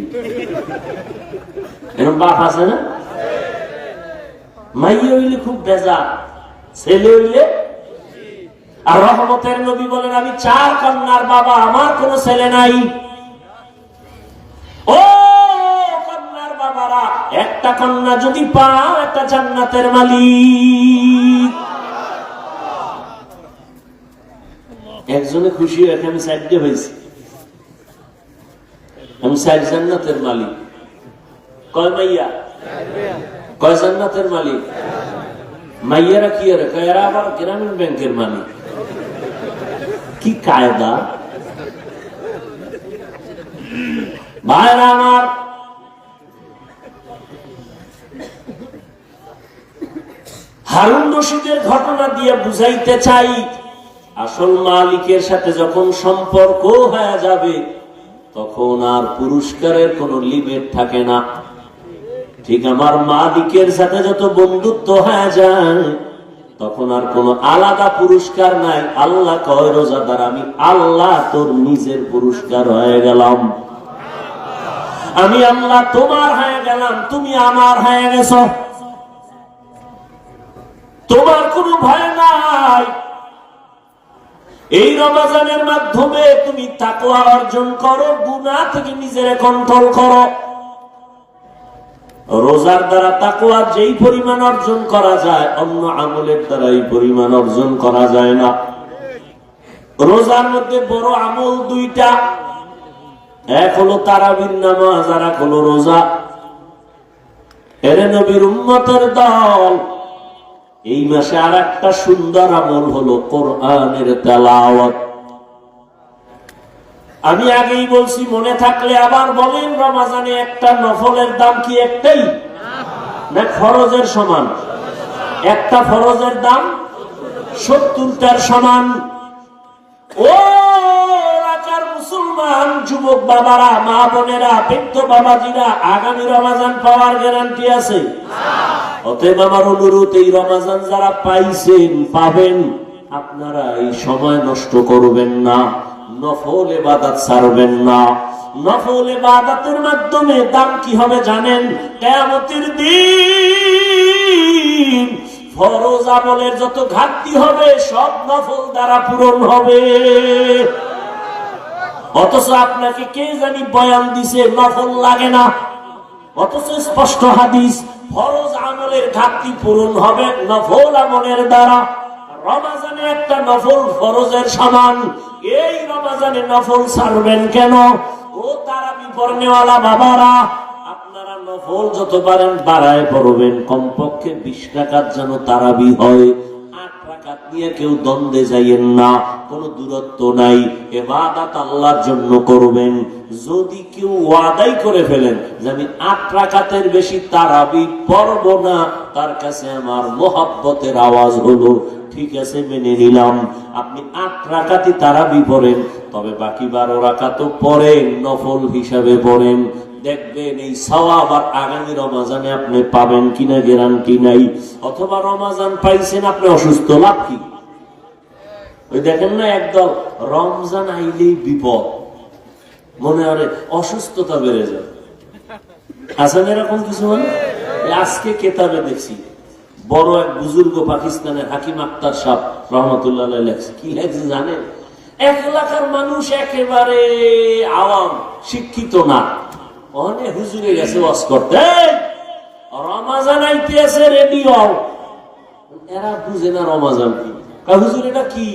এরকম বাপ আছে না? মাইয়া হইলে খুব বেজা, ছেলে হইলে। আর রহমতের নবী বলেন, আমি 4 কন্যার বাবা, আমার কোনো ছেলে নাই। ও কন্যার বাবারা, একটা কন্যা যদি পাও, একটা জান্নাতের মালিক। একজনে খুশি হয়ে, আমি 4টে হয়েছি, আমি 4 জান্নাতের মালিক। কয় মাইয়া? কয় জান্নাতের মালিক? মাইয়ারা কি আর এরা আবার গ্রামীণ ব্যাংকের মালিক। কি কায়দা! ভাইরা আমার, হারুন রশিদের ঘটনা দিয়ে বুঝাইতে চাই, আসল মালিকের সাথে যখন সম্পর্ক হয়ে যাবে, তখন আর পুরস্কারের কোনো লিমিট থাকে না। ঠিক আমার মালিকের সাথে যত বন্ধুত্ব হয়ে যায়, তখন আর কোনো আলাদা পুরস্কার নাই। আল্লাহ কয়, রোজাদার আমি আল্লাহ তোর নিজের পুরস্কার হয়ে গেলাম, আমি আল্লাহ তোমার হয়ে গেলাম, তুমি আমার হয়ে গেছ, তোমার কোনো ভয় নাই। এই রমজানের মাধ্যমে তুমি তাকওয়া অর্জন করো, গুনাহ থেকে নিজেরে কন্ট্রোল করো। রোজার দ্বারা তাকওয়া যেই পরিমাণ অর্জন করা যায়, অন্য আমলের দ্বারা এই পরিমাণ অর্জন করা যায় না। রোজার মধ্যে বড় আমল 2টা, এক হলো তারাবির নামাজ, আর এক হলো রোজা। এর নবীর উম্মতের দল, এই মাসে আর একটা সুন্দর আমল হলো কোরআনের তেলাওয়াত। আমি আগেই বলছি, মনে থাকলে আবার বলেন, রমজানে একটা নফলের দাম কি একটাই না ফরজের সমান? একটা ফরজের দাম 70টার সমান। ও এলাকার মুসলমান যুবক বাবারা, মা বোনেরা, বৃদ্ধ বাবাজিরা, আগামী রমজান পাওয়ার গ্যারান্টি আছে? অতএব আমার অনুরোধ, এই রমজান যারা পাইছেন, পাবেন, আপনারা এই সময় নষ্ট করবেন না, নফল ইবাদত ছাড়বেন না। নফল ইবাদতের মাধ্যমে দাম কি হবে জানেন? কিয়ামতের দিন ফরজ আমলের যত ঘাটতি হবে সব নফল দ্বারা পূরণ হবে। অথচ আপনাকে কে জানি বয়ান দিছে নফল লাগে না, অথচ স্পষ্ট হাদিস ফরজ আমলের ঘাটতি পূরণ হবে নফল আমলের দ্বারা। রমজানে একটা নফল ফরজের সমান। এই রমজানে নফল ছাড়বেন কেন? ও তারাবি পড়নেওয়ালা বাবারা, আপনারা নফল যত পারেন বাড়ায় পড়বেন। কমপক্ষে 20 রাকাত যেন তারাবি হয়। 8 রাকাত নিয়ে কেউ দ্বন্দ্বে যাইয়েন না, কোনো দূরত্ব নাই। ইবাদত আল্লাহর জন্য করবেন। যদি কেউ ওয়াদাই করে ফেলেন যে আমি 8 রাকাতের বেশি তারাবি পড়ব না, তার কাছে আমার মোহাব্বতের আওয়াজ হলো, ঠিক আছে মেনে নিলাম, আপনি 8 রাকাতই তারাবি পড়েন, তবে বাকি 12 রাকাতও পড়েন, নফল হিসাবে পড়েন। দেখবেন এই সওয়াব আর আগামী রমজানে আপনি পাবেন কিনা গ্যারান্টি নাই। অথবা রমজান পাইছেন, আপনি অসুস্থ, লাভ কি? ওই দেখেন না একদল রমজান আইলেই বিপদ, মনে হয় অসুস্থতা বেড়ে যায়। আছেন এরকম কিছু? আজকে কেতাবে দেখছি বড় এক বুজুর্গ পাকিস্তানের হাকিম আক্তার সাহেব রহমতুল্লাহ লেখছে, কি লেখছে জানেন? 1 এলাকার মানুষ একেবারে আওয়াম, শিক্ষিত না, অনেক হুজুরে গেছে ওয়াজ করতে, রমজান আইতে আছে রেডি হও। এরা বুঝে না রমজান কি। হুজুর এটা কি?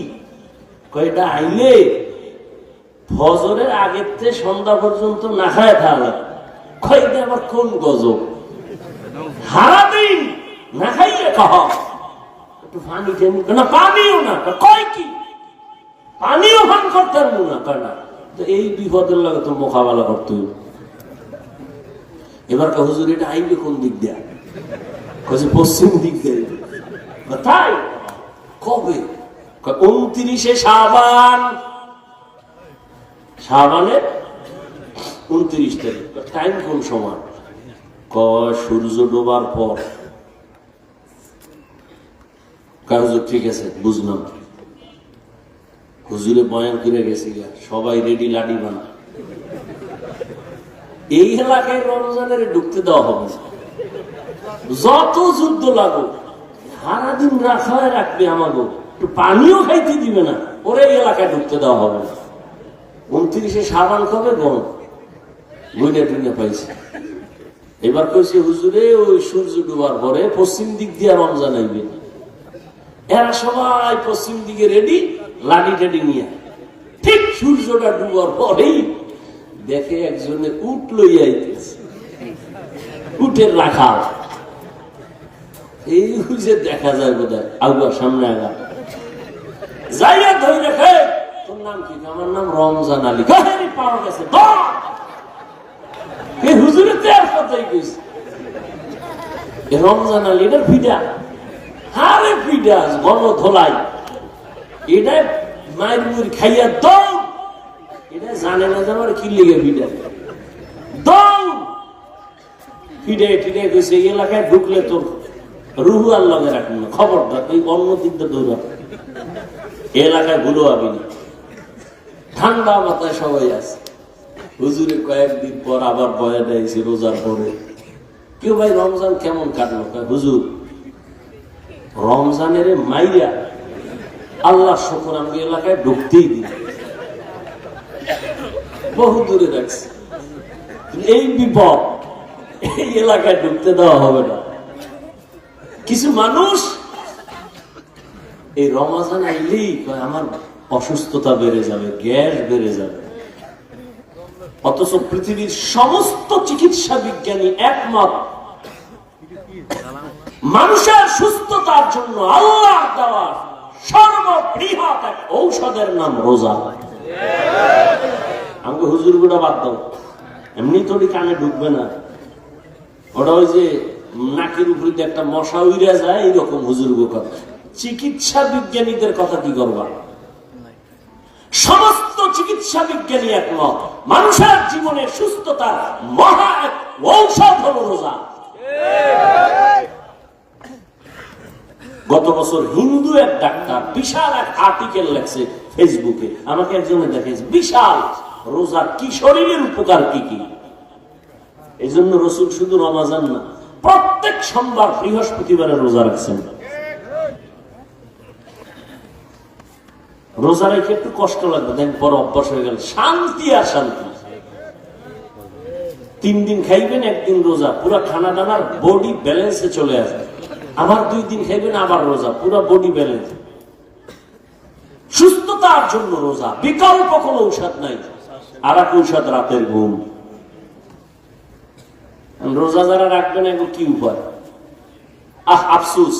এটা আইলে ফজরের আগের থেকে সন্ধ্যা পর্যন্ত না খায় থাকলে কয়টা আবার কোন গজব, সারাদিন না খাইয়ে কহ একটু পানি না, পানিও না, কয় কি পানিও পান করতে পারবো না, কয় না। তো এই বিপদের লাগে তো মোকাবেলা করতে হবে। এবার হুজুর এটা আইবে কোন দিক দিয়ে? পশ্চিম দিক দিয়ে। তাই কবে? 29শে শাবান, শাবানের 29 তারিখ। টাইম কোন সময়? সূর্য ডোবার পর। হুজুর ঠিক আছে, বুঝলাম। হুজুরে বয়ান করে গেছি, সবাই রেডি, লাডি বানা। এই এলাকায় রমজানের ঢুকতে দেওয়া হবে, যত যুদ্ধ লাগুক সারাদিন রাখায় রাখবে, আমাকে একটু পানিও খাইতে দিবে না, ওরে এই এলাকায় ঢুকতে দেওয়া হবে না। 29শে শাবান কবে? গুইনে টুইনে পাইছে। এবার কইছে হুজুরে ওই সূর্য ডুবার পরে পশ্চিম দিক দিয়ে রমজান আইবে। এরা সবাই পশ্চিম দিকে রেডি, লাডি টাডি নিয়ে। ঠিক সূর্যটা ডুবার পরেই দেখে একজনে উট লইয়া আইতেছে, উটের রাখা। এই যে দেখা যায় বোধ হয় আগুয়া সামনে আগা যাইয়া ধরে রেখে, তোর নাম কি? আমার নাম রমজান আলী। পাওয়া গেছে হুজুরের দেয়ার কথাই কইছে। রমজান আলী এটার ফিডা, হারে ফিডা গণ ধোলাই, এটা মায়ের মুড়ি খাইয়া দৌড়। এটা জানে না যে আমার কি লেগে ফিডা, দৌড় ফিডে টিডে কইছে এই এলাকায় ঢুকলে তোর রুহু আল্লাহ রাখবেন না, খবরদার তুই অন্য দিকটা দৌড়া, এলাকায় ভুলো আবি না। ঠান্ডা মাথায় সবাই আছে। হুজুরে কয়েকদিন পর আবার বয়ান আইছে রোজার পরে। কেউ ভাই রমজান কেমন কাটলো? হুজুর রমজানের মাইয়া আল্লাহ শুকর আমি এলাকায় ঢুকতেই দিই, বহু দূরে রাখছি। এই বিপদ, এই এলাকায় ঢুকতে দেওয়া হবে না। কিছু মানুষ এই রমজান আইলেই আমার অসুস্থতা বেড়ে যাবে, গ্যাস বেড়ে যাবে। অথচ পৃথিবীর সমস্ত চিকিৎসা বিজ্ঞানী একমত মানুষের সুস্থতার জন্য আল্লাহ দেওয়া সর্ববৃহৎ এক ঔষধের নাম রোজা। আমাকে হুজুর গুলা বাদ দাও, এমনি তোরই কানে ঢুকবে না, ওটা ওই যে নাকের উপরে একটা মশা উইরা যায় এইরকম হুজুর কথা। চিকিৎসা বিজ্ঞানীদের কথা কি করবা? সমস্ত চিকিৎসা বিজ্ঞানী একমত, মানুষের জীবনের সুস্থতার মহা এক ঔষধ হল রোজা। গত বছর হিন্দু এক ডাক্তার বিশাল এক আর্টিকেল লেখছে ফেসবুকে, আমাকে একজনে দেখেছে, বিশাল রোজার কি শরীরের উপকার কি কি। এই জন্য রসুল শুধু রমাজান না, প্রত্যেক সোমবার বৃহস্পতিবারে রোজা রাখছেন। রোজা রেখে একটু কষ্ট লাগবে, দেন পর অভ্যাস হয়ে গেল, শান্তি আর শান্তি। 3 দিন খাইবেন, 1 দিন রোজা, পুরো খানা দানার বডি ব্যালেন্সে চলে আসবে। আবার 2 দিন খাইবেন, আবার রোজা, পুরো বডি ব্যালেন্স। সুস্থতার জন্য রোজা, বিকল্প কোনো ঔষধ নাই। আর এক ঔষধ রাতের ঘুম। রোজা যারা রাখবেন এখন কি উপায়? আফসুস,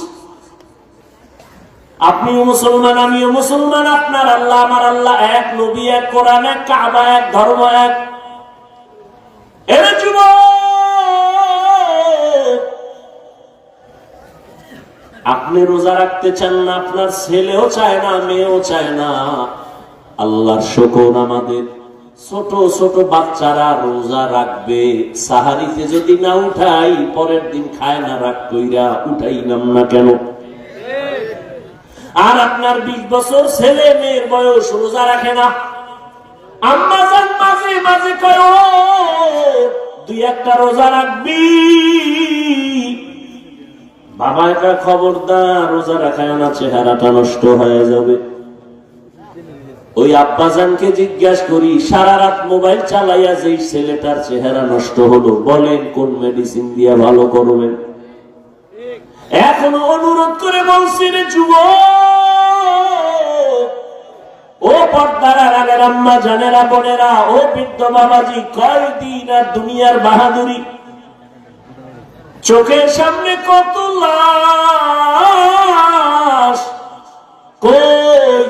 আপনিও মুসলমান, আমিও মুসলমান, আপনার আল্লাহ আমার আল্লাহ এক, নবী এক, কোরআন এক, কাবা এক, ধর্ম এক। এর যুবক, আপনি রোজা রাখতে চান না, আপনার ছেলেও চায় না, মেয়েও চায় না। আল্লাহর শুকর, আমাদের ছোট ছোট বাচ্চারা রোজা রাখবে। সাহারিতে যদি না উঠাই, পরের দিন খায় না, রাগ কইরা উঠাই নাম না কেন? আর আপনার 20 বছর ছেলে মেয়ের বয়স রোজা রাখে না। আম্মা জান মাঝে মাঝে কয়, 2-1টা রোজা রাখবি। বাবা একা খবরদার, রোজা রাখায় না, চেহারাটা নষ্ট হয়ে যাবে। ওই আব্বাজানকে জিজ্ঞাসা করি, সারা রাত মোবাইল চালাইয়া যে ছেলেটার চেহারা নষ্ট হলো, বলেন কোন মেডিসিন দিয়ে ভালো করবেন? এখনো অনুরোধ করে বলছি রে যুবক, ও পর্দার আড়ালের আম্মা জানেরা, বোনেরা, ও বৃদ্ধ বাবাজি, কয়দিন আর দুনিয়ার বাহাদুরি। চোখের সামনে কত লাশ। কই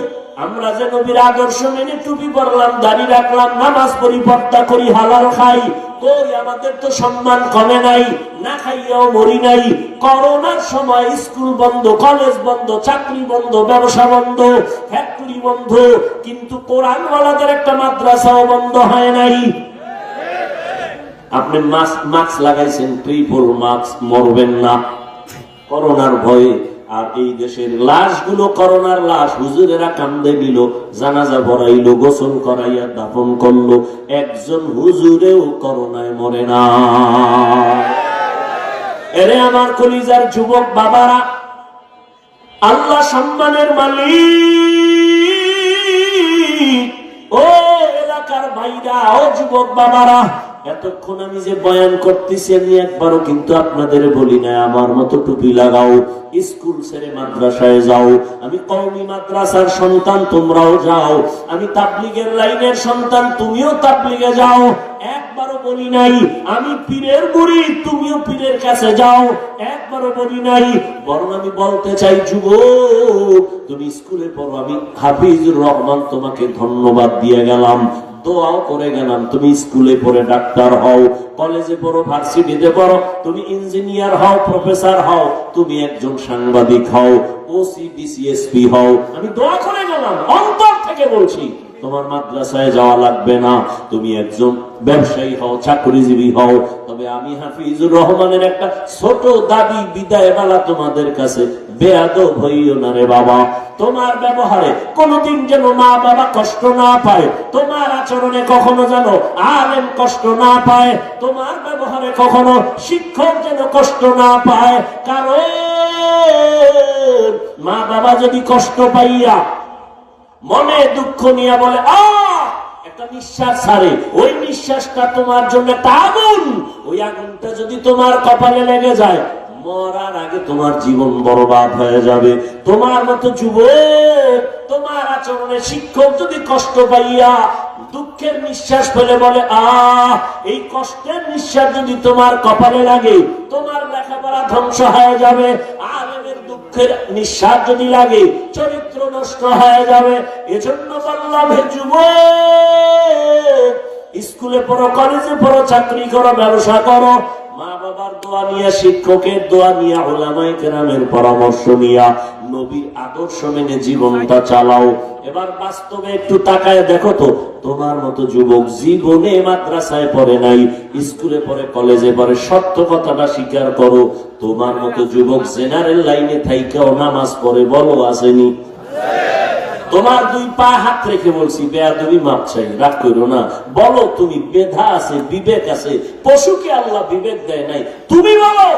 আমরা যে নবীর আদর্শ মেনে টুপি পরলাম, দাড়ি রাখলাম, নামাজ পড়ি, পর্দা করি, হালাল খাই, কই আমাদের তো সম্মান কমে নাই, না খাইয়াও মরি নাই। করোনার সময় স্কুল বন্ধ, কলেজ বন্ধ, চাকরি বন্ধ, ব্যবসা বন্ধ, ফ্যাক্টরি বন্ধ, কিন্তু কোরআনওয়ালাদের একটা মাদ্রাসাও বন্ধ হয় নাই। আপনি মাস্ক লাগাইছেন, ট্রিপল মাস্ক, মরবেন না করোনার ভয়ে। আর এই দেশের লাশগুলো করোনার লাশ, হুজুরেরা কান্দে নিল, জানাজা পড়াইলো, গোসল করাইয়া দাফন করলো, একজন হুজুরেও করোনায় মরে না। এরে আমার কলিজার যুবক বাবারা, আল্লাহ সম্মানের মালিক, ও এলাকার ভাইরা, ও যুবক বাবারা, এতক্ষণ আমি যে বয়ান করতেছি, আমি একবারও কিন্তু আপনাদের বলি না আমার মতো টুপি লাগাও, স্কুল ছেড়ে মাদ্রাসায় যাও। আমি কওমি মাদ্রাসার সন্তান, তোমরাও যাও। আমি তাবলীগের লাইনের সন্তান, তুমিও তাবলীগে যাও। একবারও বলি নাই আমি পীরের মুরিদ, তুমিও পীরের কাছে যাও। একবারও বলি নাই। বরং আমি বলতে চাই, যুবক তুমি স্কুলে পড়ো, আমি হাফিজুর রহমান তোমাকে ধন্যবাদ দিয়ে গেলাম, দোয়াও করে গেলাম। তুমি স্কুলে পড়ে ডাক্তার হও, কলেজে পড়ো, ভার্সিটিতে পড়ো, তুমি ইঞ্জিনিয়ার হও, প্রফেসর হও, তুমি একজন সাংবাদিক হও, ওসি ডিসিএসপি হও, আমি দোয়া করে গেলাম, অন্তর থেকে বলছি। তোমার মাদ্রাসায় যাওয়া লাগবে না, তুমি একজন ব্যবসায়ী হও, চাকরিজীবী হও। তবে আমি হাফিজুর রহমানের একটা ছোট দাবি, বিদায় বেলা তোমাদের কাছে, বেয়াদব হইও না রে বাবা। তোমার ব্যবহারে কোনদিন যেন মা বাবা কষ্ট না পায়, তোমার আচরণে কখনো যেন আলেম কষ্ট না পায়, তোমার ব্যবহারে কখনো শিক্ষক যেন কষ্ট না পায়। কারণ মা বাবা যদি কষ্ট পাইয়া মনে দুঃখ নিয়ে বলে একটা নিঃশ্বাস ছাড়ে, ওই নিঃশ্বাসটা তোমার জন্য একটা আগুন। ওই আগুনটা যদি তোমার কপালে লেগে যায়, মরার আগে তোমার জীবন বরবাদ হয়ে যাবে। তোমার মতো যুবক, তোমার আচরণে শিক্ষক যদি কষ্ট পাইয়া দুঃখের নিঃশ্বাস ফেলে বলে এই কষ্টের নিঃশ্বাস যদি তোমার কপালে লাগে তোমার লেখাপড়া ধ্বংস হয়ে যাবে। আলেমের দুঃখের নিঃশ্বাস যদি লাগে চরিত্র নষ্ট হয়ে যাবে। এজন্য বললাম হে যুবক, স্কুলে পড়ো, কলেজে পড়ো, চাকরি করো, ব্যবসা করো, মা বাবার দোয়া নিয়ে, শিক্ষকের দোয়া নিয়ে, উলামায়ে কেরামের পরামর্শ নিয়ে, নবীর আদর্শ মেনে জীবনটা চালাও। এবার বাস্তবে একটু তাকায় দেখো তো, তোমার মতো যুবক জীবনে মাদ্রাসায় পড়ে নাই, স্কুলে পড়ে, কলেজে পড়ে, সত্য কথাটা স্বীকার করো। তোমার মতো যুবক জেনারেল লাইনে থাইকাও নামাজ পড়ে, বলো আসেনি? তোমার দুই পা হাত রেখে বলছি, বেয়াদবি মাপ চাই, রাগ করো না। বলো তুমি মেধা আছে, বিবেক আছে, পশুকে আল্লাহ বিবেক দেয় নাই, তুমি বলো।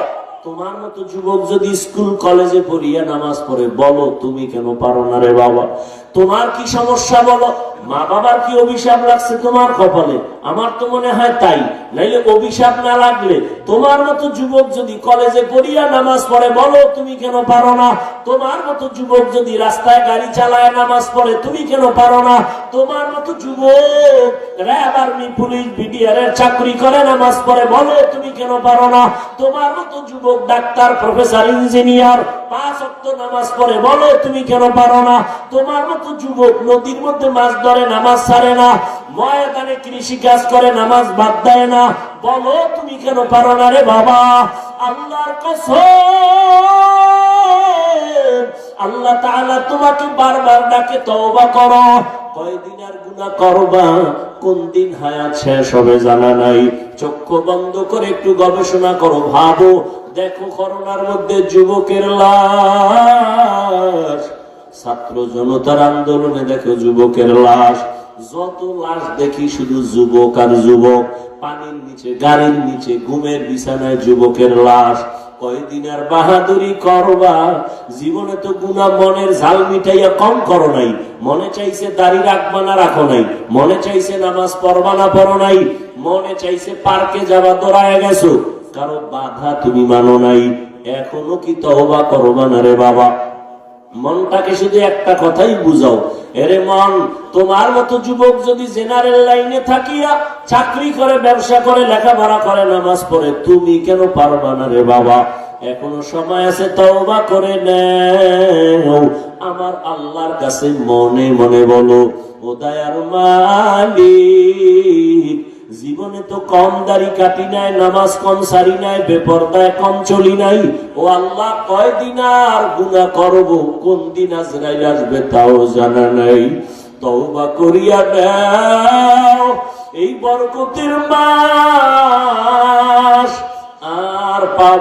তোমার মতো যুবক যদি স্কুল কলেজে পড়িয়া নামাজ পড়ে, বলো তুমি কেন পারো না রে বাবা? তোমার কি সমস্যা বলো? মা বাবার কি অভিশাপ লাগছে তোমার কপালে? আমার তো মনে হয় তাই। নাইলে অভিশাপ না লাগলে তোমার মতো যুবক যদি কলেজে পড়িয়া নামাজ পড়ে, বলো তুমি কেন পারো না? তোমার মতো যুবক যদি রাস্তায় গাড়ি চালায় নামাজ পড়ে, তুমি কেন পারো না? তোমার মতো যুবক র্যাব, আর্মি, পুলিশ, বিডিআর এর চাকরি করে নামাজ পড়ে, বলো তুমি কেন পারো না? তোমার মতো যুবক ডাক্তার, প্রফেসর, ইঞ্জিনিয়ার 5 ওয়াক্ত নামাজ পড়ে, বলো তুমি কেন পারো না? তোমার মতো যুবক নদীর মধ্যে মাছ ধরে, নামাজ ছাড়ে না, ময়দানে কৃষি কাজ করে, নামাজ বাদ দেয় না, বলো তুমি কেন পারো না রে বাবা? আল্লাহর কসম, আল্লাহ তাআলা তোমাকে বারবার ডাকে, তওবা করো। কয়দিন আর গুনাহ করবা, কোন দিন হায়াত শেষ হবে জানা নাই। চক্ষু বন্ধ করে একটু গবেষণা করো, ভাবো, দেখো করোনার মধ্যে যুবকের লাশ, ছাত্র জনতার আন্দোলনে দেখো যুবকের লাশ, যত লাশ দেখি শুধু যুবক আর যুবক, পানির নিচে, গাড়ির নিচে, ঘুমের বিছানায় যুবকের লাশ। কয়দিন আর বাহাদুরি করবা? জীবনে তো গুনাহ মনের ঝাল মিটাইয়া কম করো নাই। মনে চাইছে দাড়ি রাখবা না রাখো নাই, মনে চাইছে নামাজ পড়বা না পড়ো নাই, মনে চাইছে পার্কে যাবা দৌড়ায় গেছো, কারো বাধা তুমি মানো নাই। এখনো কি তওবা করবা না রে বাবা? মনটাকে শুধু একটা কথাই বুঝাও, এরে মন, তোমার মতো যুবক যদি জেনারেল লাইনে থাকিয়া চাকরি করে, ব্যবসা করে, লেখাপড়া করে, নামাজ পড়ে, তুমি কেন পারবা না রে বাবা? এখনো সময় আছে, তওবা করে নাও। আমার আল্লাহর কাছে মনে মনে বলো, ও দয়ার মালিক, জীবনে তো কম দাড়ি কাটি নাই, নামাজ কম সারি নাই, বেপরদায় কম চলি নাই। ও আল্লাহ, কয়দিন আর গুনাহ করব, কোন দিন আজরাইল আসবে তাও জানা নাই। তওবা করিয়া দাও, এই বরকতের মাস আর পাবা